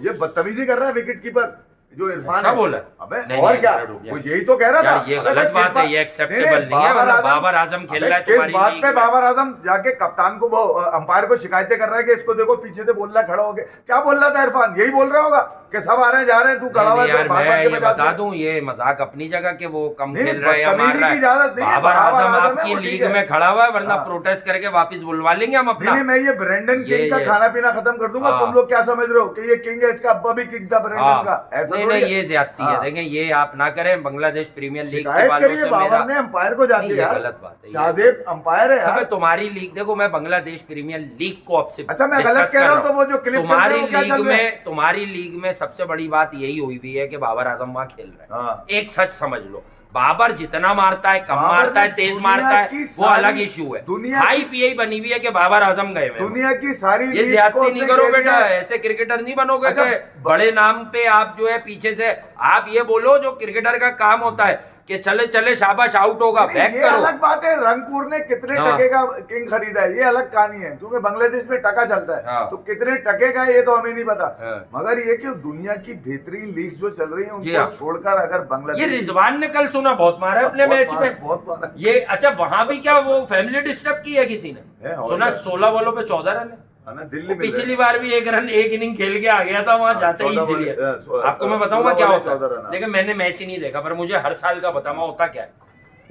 ये बदतमीजी कर रहा है विकेट कीपर जो इरफान ऐसा है। बोला? अबे नहीं, और नहीं, क्या, रुक जा। वो यही तो कह रहा था। यार, ये अबे गलत किस बात है, ये acceptable नहीं है, मतलब बाबर आजम खेल रहा है किस तुम्हारी बात लीग पे में। बाबर आजम जाके कप्तान को, वो अंपायर को शिकायतें कर रहा है कि इसको देखो पीछे से बोल रहा है खड़ा होके। क्या बोल रहा था इरफान? यही बोल रहा होगा कि सब आ रहे हैं जा रहे हैं, तू खड़ा हुआ है, यार तो भाग मैं भाग के ये बजा बता दे। दूं, ये मजाक अपनी जगह के वो कम नहीं, खेल रहा है या मार बदतमीजी रहा की है। इजाजत नहीं है, बाबर बाबर आजम आजम है, आपकी वो ठीक लीग है। में खड़ा हुआ है, वरना हाँ। प्रोटेस्ट करके वापस बुलवा लेंगे हम अपना। नहीं, मैं ये ब्रेंडन ये- किंग का ये- खाना पीना खत्म कर दूंगा। हाँ। तुम लोग क्या समझ रहे हो कि ये किंग है, इसका अब्बा भी किंग था ब्रेंडन का? ऐसा नहीं थोड़ी नहीं, है। ये ज्यादती है। हाँ। देखें, ये आप ना करें। बांग्लादेश प्रीमियर लीग के शिकायत वालों करिए से बाबर मेरा ने अंपायर को जाके नहीं, ये यार। गलत बात है। शाहजेब अंपायर है अबे यार। तुम्हारी लीग देखो, मैं बांग्लादेश प्रीमियर लीग को आपसे अच्छा, मैं डिस्कस गलत कह कर रहा हूं तो वो जो क्लिप चल रहा है, तुम्हारी वो क्या लीग चल रहा है? में, तुम्हारी लीग में सबसे बड़ी बात यही हुई हुई है कि बाबर आजम वहां खेल रहा है। हाँ। एक सच समझ लो, बाबर जितना मारता है, कम बाबर मारता है, ने तेज दुनिया मारता है, की वो सारी- अलग इशू है। दुनिया हाई पीआई बनी हुई है कि बाबर आजम गए हुए हैं। दुनिया की सारी ये लीग्स को ज्यादती नहीं उसने करो कह बेटा, दिया। ऐसे क्रिकेटर नहीं बनोगे अच्छा, कि बड़े नाम पे आप जो है पीछे से आप ये बोलो जो क्रिकेटर का काम होता है कि चले चले शाबाश आउट होगा, नहीं, बैक ये करो। अलग बात है, रंगपुर ने कितने हाँ। टके का किंग खरीदा है, ये अलग कहानी है, क्योंकि बांग्लादेश में टका चलता है। हाँ। तो कितने टके का है ये तो हमें नहीं पता। हाँ। मगर ये कि दुनिया की बेहतरीन लीग जो चल रही है जी हाँ। उनको छोड़कर अगर ये बांग्लादेश रिजवान ने कल सुना बहुत मारा है अपने मैच में। बहुत मारा। ये अच्छा, वहां भी क्या वो फैमिली डिस्टर्ब की है किसी है, ने? और सुना क्या? 16 बॉलों पे 14 रन है। है ना, दिल्ली वो में पिछली बार भी एक इनिंग खेल के आ गया था वहां जाते ही, 14 इसीलिए बॉल, आपको मैं बताऊंगा 16 क्या बॉल, होता 14 रन, है। देखिए, मैंने मैच ही नहीं देखा, पर मुझे हर साल का बताऊंगा होता क्या है।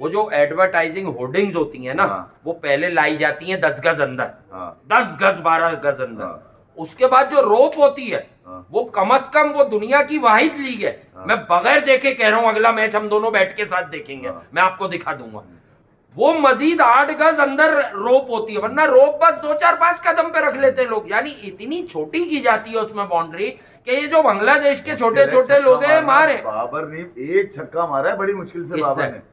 वो जो एडवर्टाइजिंग होर्डिंग्स होती है ना, हाँ। वो पहले लाई जाती हैं 10 गज अंदर, हाँ। 10 गज 12 गज अंदर। हाँ। उसके बाद जो रोप होती है, हाँ। वो कम से कम वो दुनिया की वाहिद लीग है। मैं बगैर देखे कह रहा हूं, अगला मैच हम दोनों बैठ के साथ देखेंगे, हाँ। मैं आपको दिखा दूंगा। वो मजीद 8 गज अंदर रोप होती है, वरना रोप बस 2 4 5 कदम पे रख लेते हैं लोग। यानी इतनी छोटी की जाती है उसमें बाउंड्री कि ये जो बांग्लादेश के छोटे मुश्किल है, छोटे छक्का लोग हैं मारना। मारे। बाबर ने एक छक्का मारा है बड़ी मुश्किल से किसने? बाबर ने।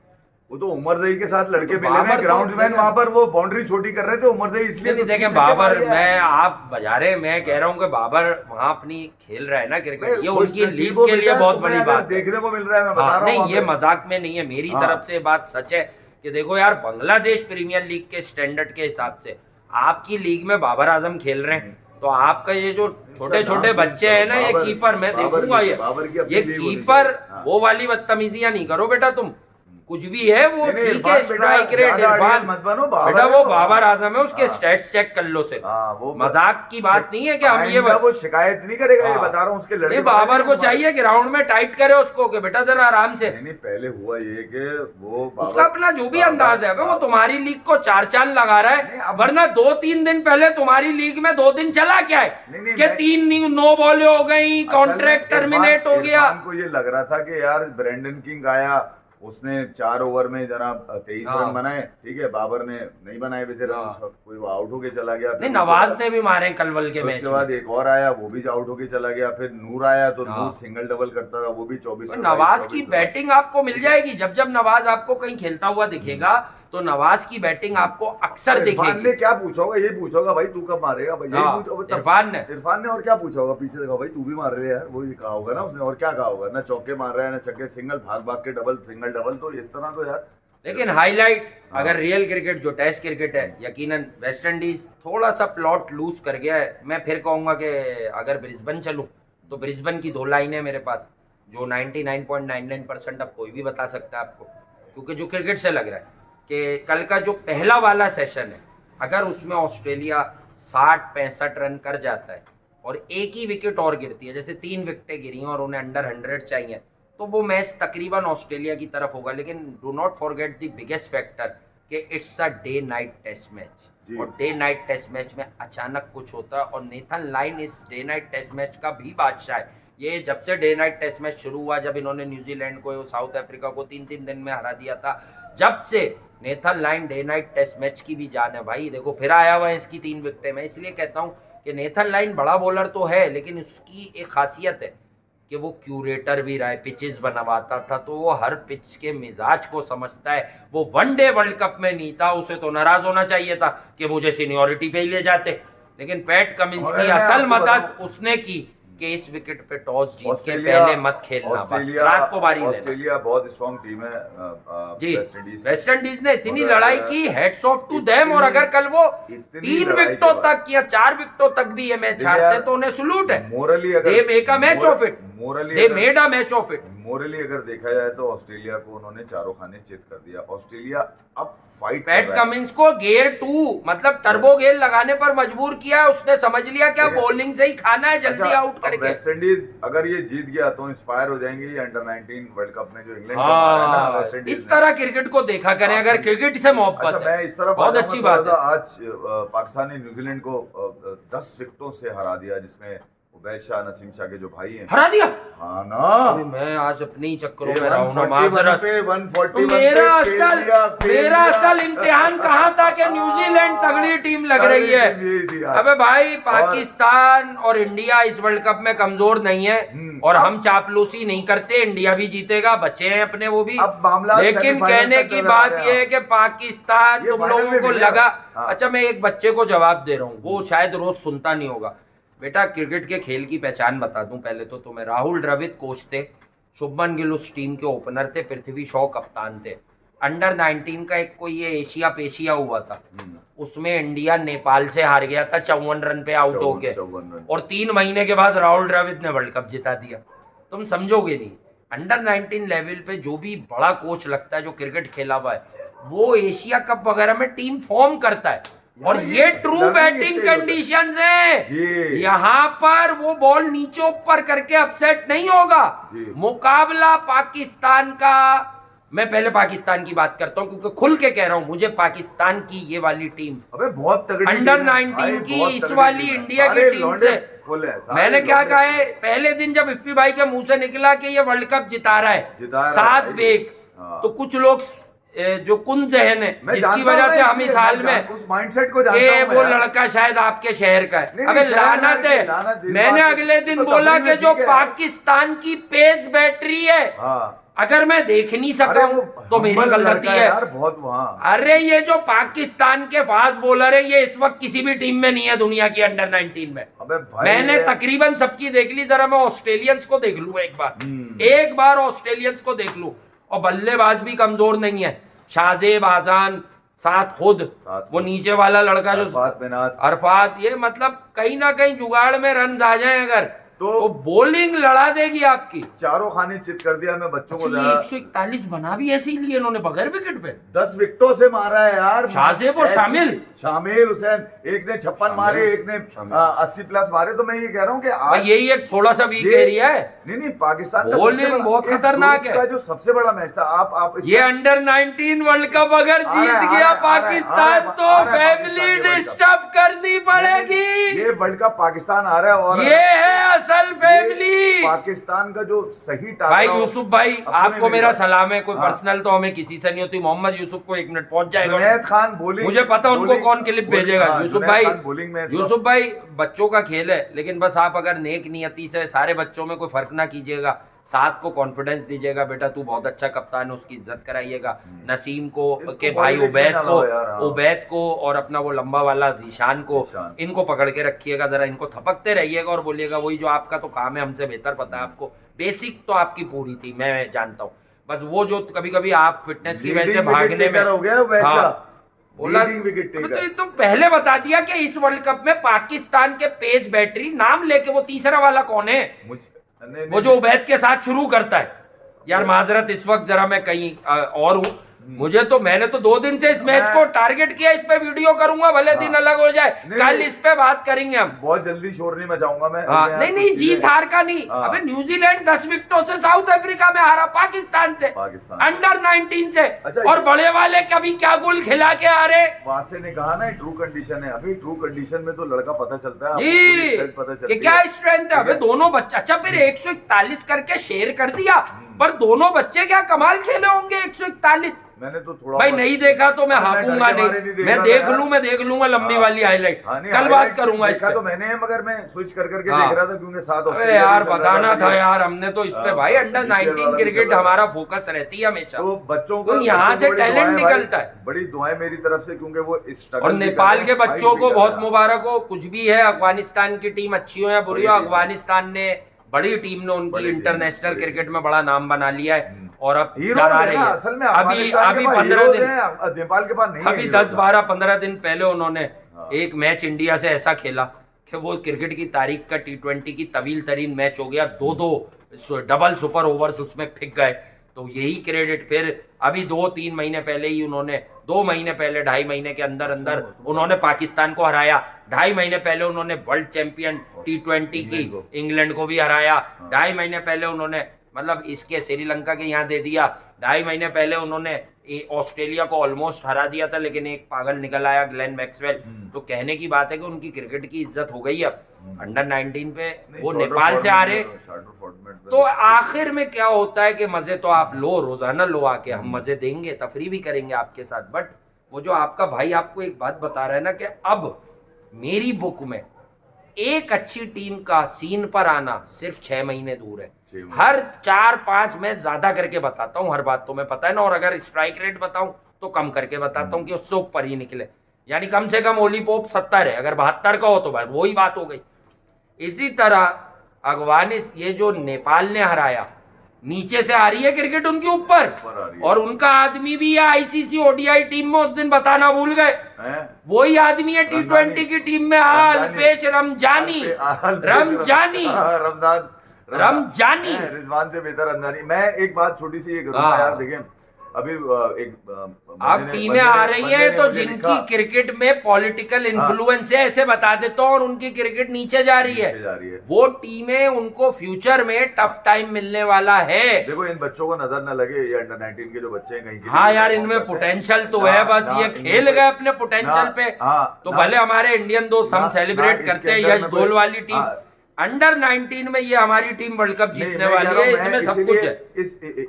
वो तो उमर जई के साथ लड़के तो मिले बाबर हैं तो ग्राउंडमैन, देखें- वहां पर वो बाउंड्री छोटी कर रहे थे, उमर जई इसलिए नहीं तो देखें, छक्के बाबर मार गया। मैं आप बजा रहे, मैं कह रहा हूँ कि बाबर वहां अपनी खेल रहा है ना क्रिकेट, ये खुश उनकी नसीब लीग हो के लिए बेटा, बहुत तुम्हें बड़ी अगर बात है। देखने को मिल रहा है, मैं बता हाँ, रहा हूँ नहीं वहाँ ये पे। मजाक में नहीं है, मेरी हाँ। तरफ से बात सच है कि देखो यार, बांग्लादेश प्रीमियर लीग के स्टैंडर्ड के हिसाब से आपकी लीग में बाबर आजम खेल रहे हैं, तो आपका ये जो छोटे छोटे नाम बच्चे चेंज हैं ना, ये करो, कीपर, मैं बाबर देखूंगा की- ये बाबर की अपनी ये लीग होनी कीपर चाहिए। हाँ। वो वाली बदतमीजियां नहीं करो बेटा तुम, कुछ भी है वो नहीं, नहीं, ठीक इरफान है, बेटा, स्ट्राइक रेट ज्यादा इरफान अड़ियल मत बनो, बाबर बेटा है वो तो। बाबर आजम है, उसके हाँ। स्टैट्स चेक कर लो सिर्फ, हाँ, वो मजाक की बात नहीं है कि हम ये आइंदा वो शिकायत नहीं करेगा, ये हाँ। बता रहा हूँ उसके लड़के नहीं, बाबर को बताएंगे चाहिए ग्राउंड में टाइट करे उसको कि बेटा जरा आराम से। नहीं, पहले हुआ ये कि वो बाबर- उसका अपना जो भी बाबर- अंदाज है, वो तुम्हारी लीग को चार चांद लगा रहा नहीं, है, अब- वरना 2-3 दिन पहले तुम्हारी लीग में 2 दिन चला क्या है नहीं, कि 3 नो बॉलें हो गई, असल में कॉन्ट्रैक्ट टर्मिनेट हो गया। इरफान को ये लग रहा था कि यार ब्रेंडन किंग आया, उसने 4 ओवर में जरा 23 हाँ। रन बनाए, ठीक है, बाबर ने नहीं बनाए भी थे रन, हाँ। कोई वो आउट होके चला गया। नहीं, नवाज ने भी मारे कलवल के मैच उसके बाद एक और आया, वो भी आउट होके चला गया, फिर नूर आया तो हाँ। नूर सिंगल डबल करता रहा, वो भी 24 तो पे नवाज 22, की 24 पे। बैटिंग आपको मिल जाएगी, जब जब नवाज आपको कहीं खेलता हुआ दिखेगा तो नवाज की बैटिंग आपको अक्सर इरफान ने दिखेगी। क्या पूछा होगा, ये पूछा होगा भाई तू कब मारेगा भाई, यही हाँ, पूछा होगा तब। इरफान ने और क्या पूछा होगा पीछे, देखा भाई तू भी मार रहे है यार, वो ये कहा होगा ना उसने, और क्या कहा होगा, ना चौके मार रहा है ना छक्के, सिंगल भाग भाग के डबल सिंगल डबल, तो इस तरह तो यार। लेकिन हाईलाइट हाँ। अगर रियल क्रिकेट जो टेस्ट क्रिकेट है, यकीनन वेस्ट इंडीज थोड़ा सा प्लॉट लूज कर गया है। मैं फिर कहूंगा कि अगर ब्रिस्बेन चलूं तो ब्रिस्बेन की 2 लाइनें मेरे पास, जो 99.99% अब कोई भी बता सकता है आपको, क्योंकि जो क्रिकेट से लग रहा है कि कल का जो पहला वाला सेशन है, अगर उसमें ऑस्ट्रेलिया 60-65 रन कर जाता है और एक ही विकेट और गिरती है, जैसे 3 विकेटें गिरी हैं और उन्हें अंडर 100 चाहिए, तो वो मैच तकरीबन ऑस्ट्रेलिया की तरफ होगा। लेकिन do not forget the biggest factor कि it's a day night test match, जी। और डे नाइट टेस्ट मैच में अचानक कुछ होता है, और नेथन लाइन इस डे नाइट टेस्ट मैच का भी बादशाह है। ये जब से डे नाइट टेस्ट मैच शुरू हुआ, जब इन्होंने न्यूजीलैंड को, साउथ अफ्रीका को 3-3 दिन में हरा दिया था, जब से Nathan Lyon day night test match की भी जान है भाई। देखो फिर आया हुआ है इसकी 3 विकेटें। मैं इसलिए कहता हूँ कि नेथन लाइन बड़ा बॉलर तो है, लेकिन उसकी एक खासियत है कि वो क्यूरेटर भी रहा है, पिचेस बनवाता था, तो वो हर पिच के मिजाज को समझता है। वो वनडे वर्ल्ड कप में नहीं था, उसे तो नाराज होना चाहिए था कि मुझे सीनियोरिटी पे ही ले जाते, लेकिन पैट कमिंस और की मैं असल आपको मदद बताऊं- उसने की कि इस विकेट पे टॉस जीत के ऑस्ट्रेलिया- पहले मत खेलना, बस ऑस्ट्रेलिया रात को बारी लेना। ऑस्ट्रेलिया बहुत स्ट्रॉन्ग टीम है जी, वेस्ट इंडीज। वेस्ट इंडीज ने इतनी मगर लड़ाई की, हेड्स ऑफ टू देम, और अगर कल वो इतनी 3 लड़ाई विकेटों के बाद- तक या 4 विकेटों तक भी ये मैच देखिए हारते यार, तो उन्हें सलूट है। मोरली अगर they make a match of it, morally they made a match of it. Morally अगर देखा जाए तो ऑस्ट्रेलिया को उन्होंने चारों खाने चित कर दिया। ऑस्ट्रेलिया अब फाइट कर पैट रहा है। कमिंस को गियर 2 मतलब टर्बो गियर लगाने पर मजबूर किया, उसने समझ लिया क्या ठीक है। बॉलिंग से ही खाना है, जल्दी अच्छा, आउट अब करके। वेस्ट इंडीज अगर ये जीत गया तो इंस्पायर हो जाएंगे अंडर 19 वर्ल्ड कप में जो इंग्लैंड को मारा है ना वेस्ट हाँ, इंडीज इस ने। तरह क्रिकेट को देखा करें, अगर क्रिकेट से मोहब्बत अच्छा, मैं है, इस तरफ बहुत आ अच्छी जाऊंगा बात है। थोड़ा सा। आज पाकिस्तान ने न्यूजीलैंड को 10 विकेटों से हरा दिया, जिसमें उबैद शाह, नसीम शाह के जो भाई हैं। हरा दिया। हाँ ना, अभी मैं आज अपनी चक्करों ये में रहा हूं ना, 141 माजरत। पे 141 तो मेरा पे खेल असल दिया, खेल मेरा दिया। असल इम्तिहान कहाँ था कि न्यूजीलैंड तगड़ी टीम लग तगड़ी रही है। टीम यही थी यार। अबे भाई, पाकिस्तान और इंडिया इस वर्ल्ड कप में कमजोर नहीं है, और हम चापलूसी नहीं करते, इंडिया भी जीतेगा, बच्चे हैं अपने वो भी। अब मामला लेकिन सेमीफाइनल कहने तक की नजर बात आ रहा यह है। है कि पाकिस्तान, ये तुम फाइनल लोगों में को मिलेगा। लगा। हाँ। अच्छा, मैं एक बच्चे को जवाब दे रहा हूँ, वो शायद रोज सुनता नहीं होगा। बेटा, क्रिकेट के खेल की पहचान बता दूं पहले तो तुम्हें। राहुल द्रविड़ कोच थे, शुभमन गिल उस टीम के ओपनर थे, पृथ्वी शॉ कप्तान थे। अंडर 19 का एक कोई ये एशिया पेशिया हुआ था, उसमें इंडिया नेपाल से हार गया था 54 रन पे आउट होके, 54 रन। और 3 महीने के बाद राहुल द्रविड़ ने वर्ल्ड कप जिता दिया। तुम समझोगे नहीं, अंडर 19 लेवल पे जो भी बड़ा कोच लगता है जो क्रिकेट खेला हुआ है, वो एशिया कप वगैरह में टीम फॉर्म करता है, और यार, ये ट्रू learning बैटिंग stage होता है। कंडीशंस हैं। जी। यहाँ पर वो बॉल नीचे ऊपर करके अपसेट नहीं होगा। जी। मुकाबला पाकिस्तान का, मैं पहले पाकिस्तान की बात करता हूँ क्योंकि खुल के कह रहा हूँ, मुझे पाकिस्तान की ये वाली टीम, अबे बहुत तगड़ी अंडर टीम है, 19 भाई, की बहुत इस तगड़ी वाली टीम है। इंडिया की सारे टीम लौंडे से फुल है, सारे मैंने क्या लौंडे कहा है, पहले दिन जब इफ्फी भाई के मुंह से निकला कि ये वर्ल्ड कप जिता रहा है जिता रहा है 7 भाई। बेग, हाँ। तो कुछ लोग जो कुन जहन है मैं जिसकी जानता वजह हूं से मैं हम इस इसलिए, हाल मैं में उस माइंडसेट को जानता कि हूं मैं वो यार। लड़का शायद आपके शहर का है। नहीं, अबे शहर लानत नहीं, है, लानत इस मैंने बात अगले की- दिन तो बोला तफरीह कि में जो ठीक है। पाकिस्तान की पेस बैटरी है, हाँ, अगर मैं देख नहीं सका अरे हूं वो तो मेरी humble गलती लड़का है यार, बहुत वहाँ। अरे ये जो पाकिस्तान के फास्ट बॉलर है ये इस वक्त किसी भी टीम में नहीं है दुनिया की अंडर 19 में। अबे भाई मैंने ये- तकरीबन सबकी देख ली, जरा मैं ऑस्ट्रेलियंस को देख लूं एक बार ऑस्ट्रेलियंस को देख लूं। और बल्लेबाज भी कमजोर नहीं है, शाहजेब आजान, साथ खुद वो नीचे वाला लड़का जो अरफात मिनाज। अरफात, ये मतलब कहीं ना कहीं जुगाड़ में रन आ जाए अगर तो बॉलिंग लड़ा देगी आपकी। चारों खाने चित कर दिया। मैं बच्चों को अच्छा, ये जरा 141 बना भी ऐसे ही लिए इन्होंने बगैर विकेट पे। 10 विकेटों से मारा है यार। शाहजेब और ऐसी- शामिल हुसैन, एक ने 56 मारे, एक ने 80 प्लस मारे। तो मैं ये कह रहा हूँ कि भाई आज यही एक थोड़ा सा वीक ये- एरिया है। नहीं पाकिस्तान का बॉलिंग सबसे बड़ा- बहुत इस खतरनाक ग्रुप है। का जो सबसे बड़ा मैच था, आप इस- ये अंडर 19 वर्ल्ड कप अगर आ रहा है, जीत आ रहा गया है, आ रहा है, पाकिस्तान आ तो रहा है फैमिली पाकिस्तान ये वर्ल्ड कप। डिस्टर्ब करनी पड़ेगी। ये वर्ल्ड कप पाकिस्तान आ रहा है और ये है असल फैमिली। पाकिस्तान का जो सही भाई टाकरा- यूसुफ भाई, अब सुनिए आपको मेरी मेरा बात। सलाम है। कोई हाँ। पर्सनल तो हमें किसी से नहीं होती। मोहम्मद यूसुफ को 1 मिनट पहुंच जाएगा। जुनैद खान बॉलिंग, मुझे पता उनको बॉलिंग- कौन क्लिप बॉलिंग- भेजेगा। हाँ, यूसुफ जुनैद भाई, खान बॉलिंग में यूसुफ भाई बच्चों का खेल है, लेकिन बस आप अगर नेक नियति से सारे बच्चों में कोई फर्क ना कीजिएगा। साथ को कॉन्फिडेंस दीजिएगा, बेटा तू बहुत अच्छा कप्तान है, उसकी इज्जत कराइएगा। नसीम को इसको के भाई पॉलिटिक्स उबैद में ना को लाओ यार, हाँ। उबैद को और अपना वो लंबा वाला जीशान को, जीशान। इनको पकड़ के रखिएगा, जरा इनको थपकते रहिएगा और बोलिएगा वही जो आपका तो काम है, हमसे बेहतर पता है आपको। बेसिक तो आपकी पूरी थी, मैं जानता हूँ। बस वो जो कभी कभी आप फिटनेस की वजह से लीडिंग भागने विकेट में टेकर हो गया वैसा। हाँ, बोला लीडिंग विकेट अबे टेकर। तो ये तो पहले बता दिया कि इस वर्ल्ड कप में पाकिस्तान के पेस बैटरी नाम लेके वो तीसरा वाला कौन है? वो जो उबैद के साथ शुरू करता है। यार माजरत, इस वक्त जरा मैं कहीं और हूँ। मुझे तो मैंने तो 2 दिन से इस मैच को टारगेट किया, इस पे वीडियो करूंगा, भले दिन अलग हो जाए, कल इस पे बात करेंगे हम। बहुत जल्दी शोर नहीं मचाऊंगा मैं। हाँ, मैं नहीं कुछ नहीं, जीत चीजें- हार का नहीं। हाँ। अबे न्यूजीलैंड 10 विकेटों से साउथ अफ्रीका में हारा पाकिस्तान से, पाकिस्तान। अंडर 19 से। अच्छा, और बड़े वाले कभी क्या गोल खिला के आ रहे। वासे ने कहा ना ट्रू कंडीशन है। अभी ट्रू कंडीशन में तो लड़का पता चलता है, आपको जी पूरी strength पता चलती कि क्या है। स्ट्रेंथ है। अबे दोनों बच्चे, अच्छा फिर 141 करके शेयर कर दिया, पर दोनों बच्चे क्या कमाल खेले होंगे 141। मैंने तो थोड़ा भाई बहुत- नहीं देखा तो मैं अरे हाकूंगा डर के मारे नहीं, मैं रहा देख था लूं, मैं देख लूंगा लंबी हाँ। वाली हाईलाइट। हाँ, नहीं, कल बात highlight करूंगा इस देखा पे। तो मैंने, मगर मैं स्विच कर करके हाँ। देख रहा था क्योंकि साथ अरे ऑस्ट्रेलिया यार भी चल रहा बताना था क्रिकेट। यार, हमने तो इस पे हाँ, भाई हाँ, अंडर IPL वाला 19 भी क्रिकेट चल रहा है। हमारा फोकस रहती है हमेशा। तो बच्चों तो यहाँ से बड़ी टैलेंट दुआएं भाई, निकलता है। बड़ी दुआएं मेरी तरफ से, क्योंकि वो स्ट्रगल और भी कर नेपाल रहे के हैं, बच्चों fight को भी कर बहुत रहे हैं। मुबारक हो। कुछ भी है, अफगानिस्तान की टीम अच्छी हो या बुरी हो, बड़ी टीम है। अफगानिस्तान ने बड़ी टीम ने उनकी बड़ी टीम है, इंटरनेशनल बड़ी क्रिकेट में बड़ा नाम बना लिया है और अब हीरोज डरा है रही ना, है। असल में अभी अफगानिस्तान अभी के पास 15 हीरोज दिन, हैं, नेपाल के पास नहीं है अभी हीरोज 10-12 15 दिन पहले उन्होंने हाँ। एक मैच इंडिया से ऐसा खेला कि वो क्रिकेट की तारीख का T20 की तवील तरीन मैच हो गया। 2-2 डबल सुपर ओवर्स उसमें फिक गए। तो यही क्रेडिट फिर अभी 2-3 महीने पहले ही उन्होंने, 2 महीने पहले, 2.5 महीने के अंदर अंदर उन्होंने पाकिस्तान को हराया। 2.5 महीने पहले उन्होंने वर्ल्ड चैंपियन T20 की इंग्लैंड को भी हराया। 2.5 महीने पहले उन्होंने, मतलब इसके श्रीलंका के यहाँ दे दिया। 2.5 महीने पहले उन्होंने ऑस्ट्रेलिया को ऑलमोस्ट हरा दिया था, लेकिन एक पागल निकल आया, ग्लेन मैक्सवेल। तो कहने की बात है कि उनकी क्रिकेट की इज्जत हो गई अब अंडर 19 पे। वो नेपाल से आ रहे। तो आखिर में क्या होता है कि मजे तो आप लो, रोजाना लो आके, हम मजे देंगे, तफरी भी करेंगे आपके साथ। बट वो जो आपका भाई आपको एक बात बता रहा है ना कि अब मेरी बुक में एक अच्छी टीम का सीन पर आना सिर्फ 6 महीने दूर है। हर 4-5 मैच ज्यादा करके बताता हूँ, हर बात तो मैं पता है ना। और अगर स्ट्राइक रेट बताऊं तो कम करके बताता हूँ कि उससे ऊपर ही निकले। यानी कम से कम ओली पोप 70 है, अगर 72 का हो तो भाई वही बात हो गई। इसी तरह अफगानिस्तान, ये जो नेपाल ने हराया, नीचे से आ रही है क्रिकेट उनके ऊपर, और उनका आदमी भी है आईसीसी ओडीआई टीम में, उस दिन बताना भूल गए, वही आदमी है T20 की टीम में, अल्पेश रमजानी। रमजानी रिजवान से बेहतर रमजानी। मैं एक बात छोटी सी ये करूंगा यार, देखें अभी अब टीमें आ रही हैं तो जिनकी क्रिकेट में पॉलिटिकल इन्फ्लुएंस है, ऐसे बता देता हूँ, और उनकी क्रिकेट नीचे जा रही है, वो टीमें, उनको फ्यूचर में टफ टाइम मिलने वाला है। देखो इन बच्चों को नजर न लगे, ये अंडर 19 के जो बच्चे हैं कहीं, हाँ यार इनमें पोटेंशियल तो है, बस ये खेल गए अपने पोटेंशियल पे। तो भले हमारे इंडियन दोस्त हम सेलिब्रेट करते हैं यश धोल वाली टीम, अंडर 19 में ये हमारी टीम वर्ल्ड कप नहीं, जीतने मैं वाली कह रहा है, हूं, मैं इसमें सब इसीलिए कुछ है।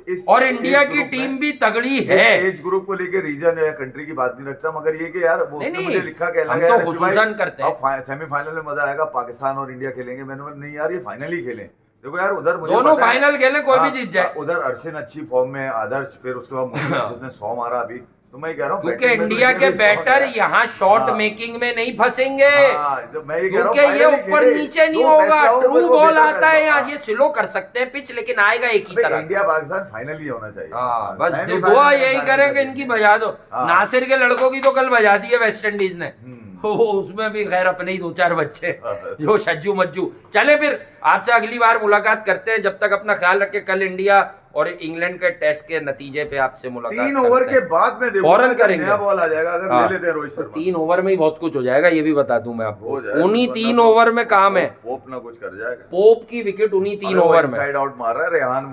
इस और इंडिया एज की ग्रुप टीम में- भी तगड़ी इस है। एज ग्रुप को लेके रीजन या कंट्री की बात नहीं रखता, मगर ये कि यार वो नहीं, उसने नहीं, मुझे लिखा क्या हम लगा तो यार, खुसूसन करते हैं। अब सेमीफाइनल में मजा आएगा, पाकिस्तान और इंडिया खेलेंगे। मैंने बोला नहीं यार, ये फाइनल ही खेलें। देखो यार, उधर मुझे दोनों पता है- फाइनल खेलें, कोई भी हाँ, जीत जाए। उधर अर्शिन अच्छी फॉर्म में, आदर्श, फिर उसके बाद मुझे जिसने 100 मारा अभी। तो मैं कह रहा हूँ क्योंकि बैटिंग में तो इंडिया इनके के भी 100 बैटर है। यहाँ शॉट हाँ। मेकिंग में नहीं फंसेंगे, हाँ, तो मैं ये कह रहा हूँ, क्योंकि ये फाइनल ही ऊपर खेले। नीचे नहीं जो होगा। फैसला हो, ट्रू फिर वो बॉल बेहतर आता है फैसला। यहाँ, हाँ। ये स्लो कर सकते हैं पिच, लेकिन आएगा एक ही भाई, तरह। इंडिया पाकिस्तान फाइनल ही होना चाहिए। हाँ, बस सेमीफाइनल दुआ में यही फाइनल करे में कि इनकी देखेंगे। बजा दो। हाँ। नासिर के लड़कों की तो कल बजा दी है वेस्ट इंडीज ने। हो उसमें भी खैर अपने ही 2-4 बच्चे जो सज्जू मज्जू। चले फिर आपसे अगली बार मुलाकात करते हैं, जब तक अपना ख्याल रखे। कल इंडिया और इंग्लैंड के टेस्ट के नतीजे पे आपसे मुलाकात 3 करते ओवर हैं। के बाद में देखो फौरन करेंगे। नया बॉल आ जाएगा अगर हाँ, ले लेते हैं रोहित तो शर्मा। 3 ओवर में ही बहुत कुछ हो जाएगा, ये भी बता दूं मैं हो आपको। जाएगा, उन्हीं वरना 3 तो ओवर में काम है। पोप ना कुछ कर जाएगा। पोप की विकेट उन्हीं 3 अरे वो ओवर में। इनसाइड आउट मार रहा है रेहान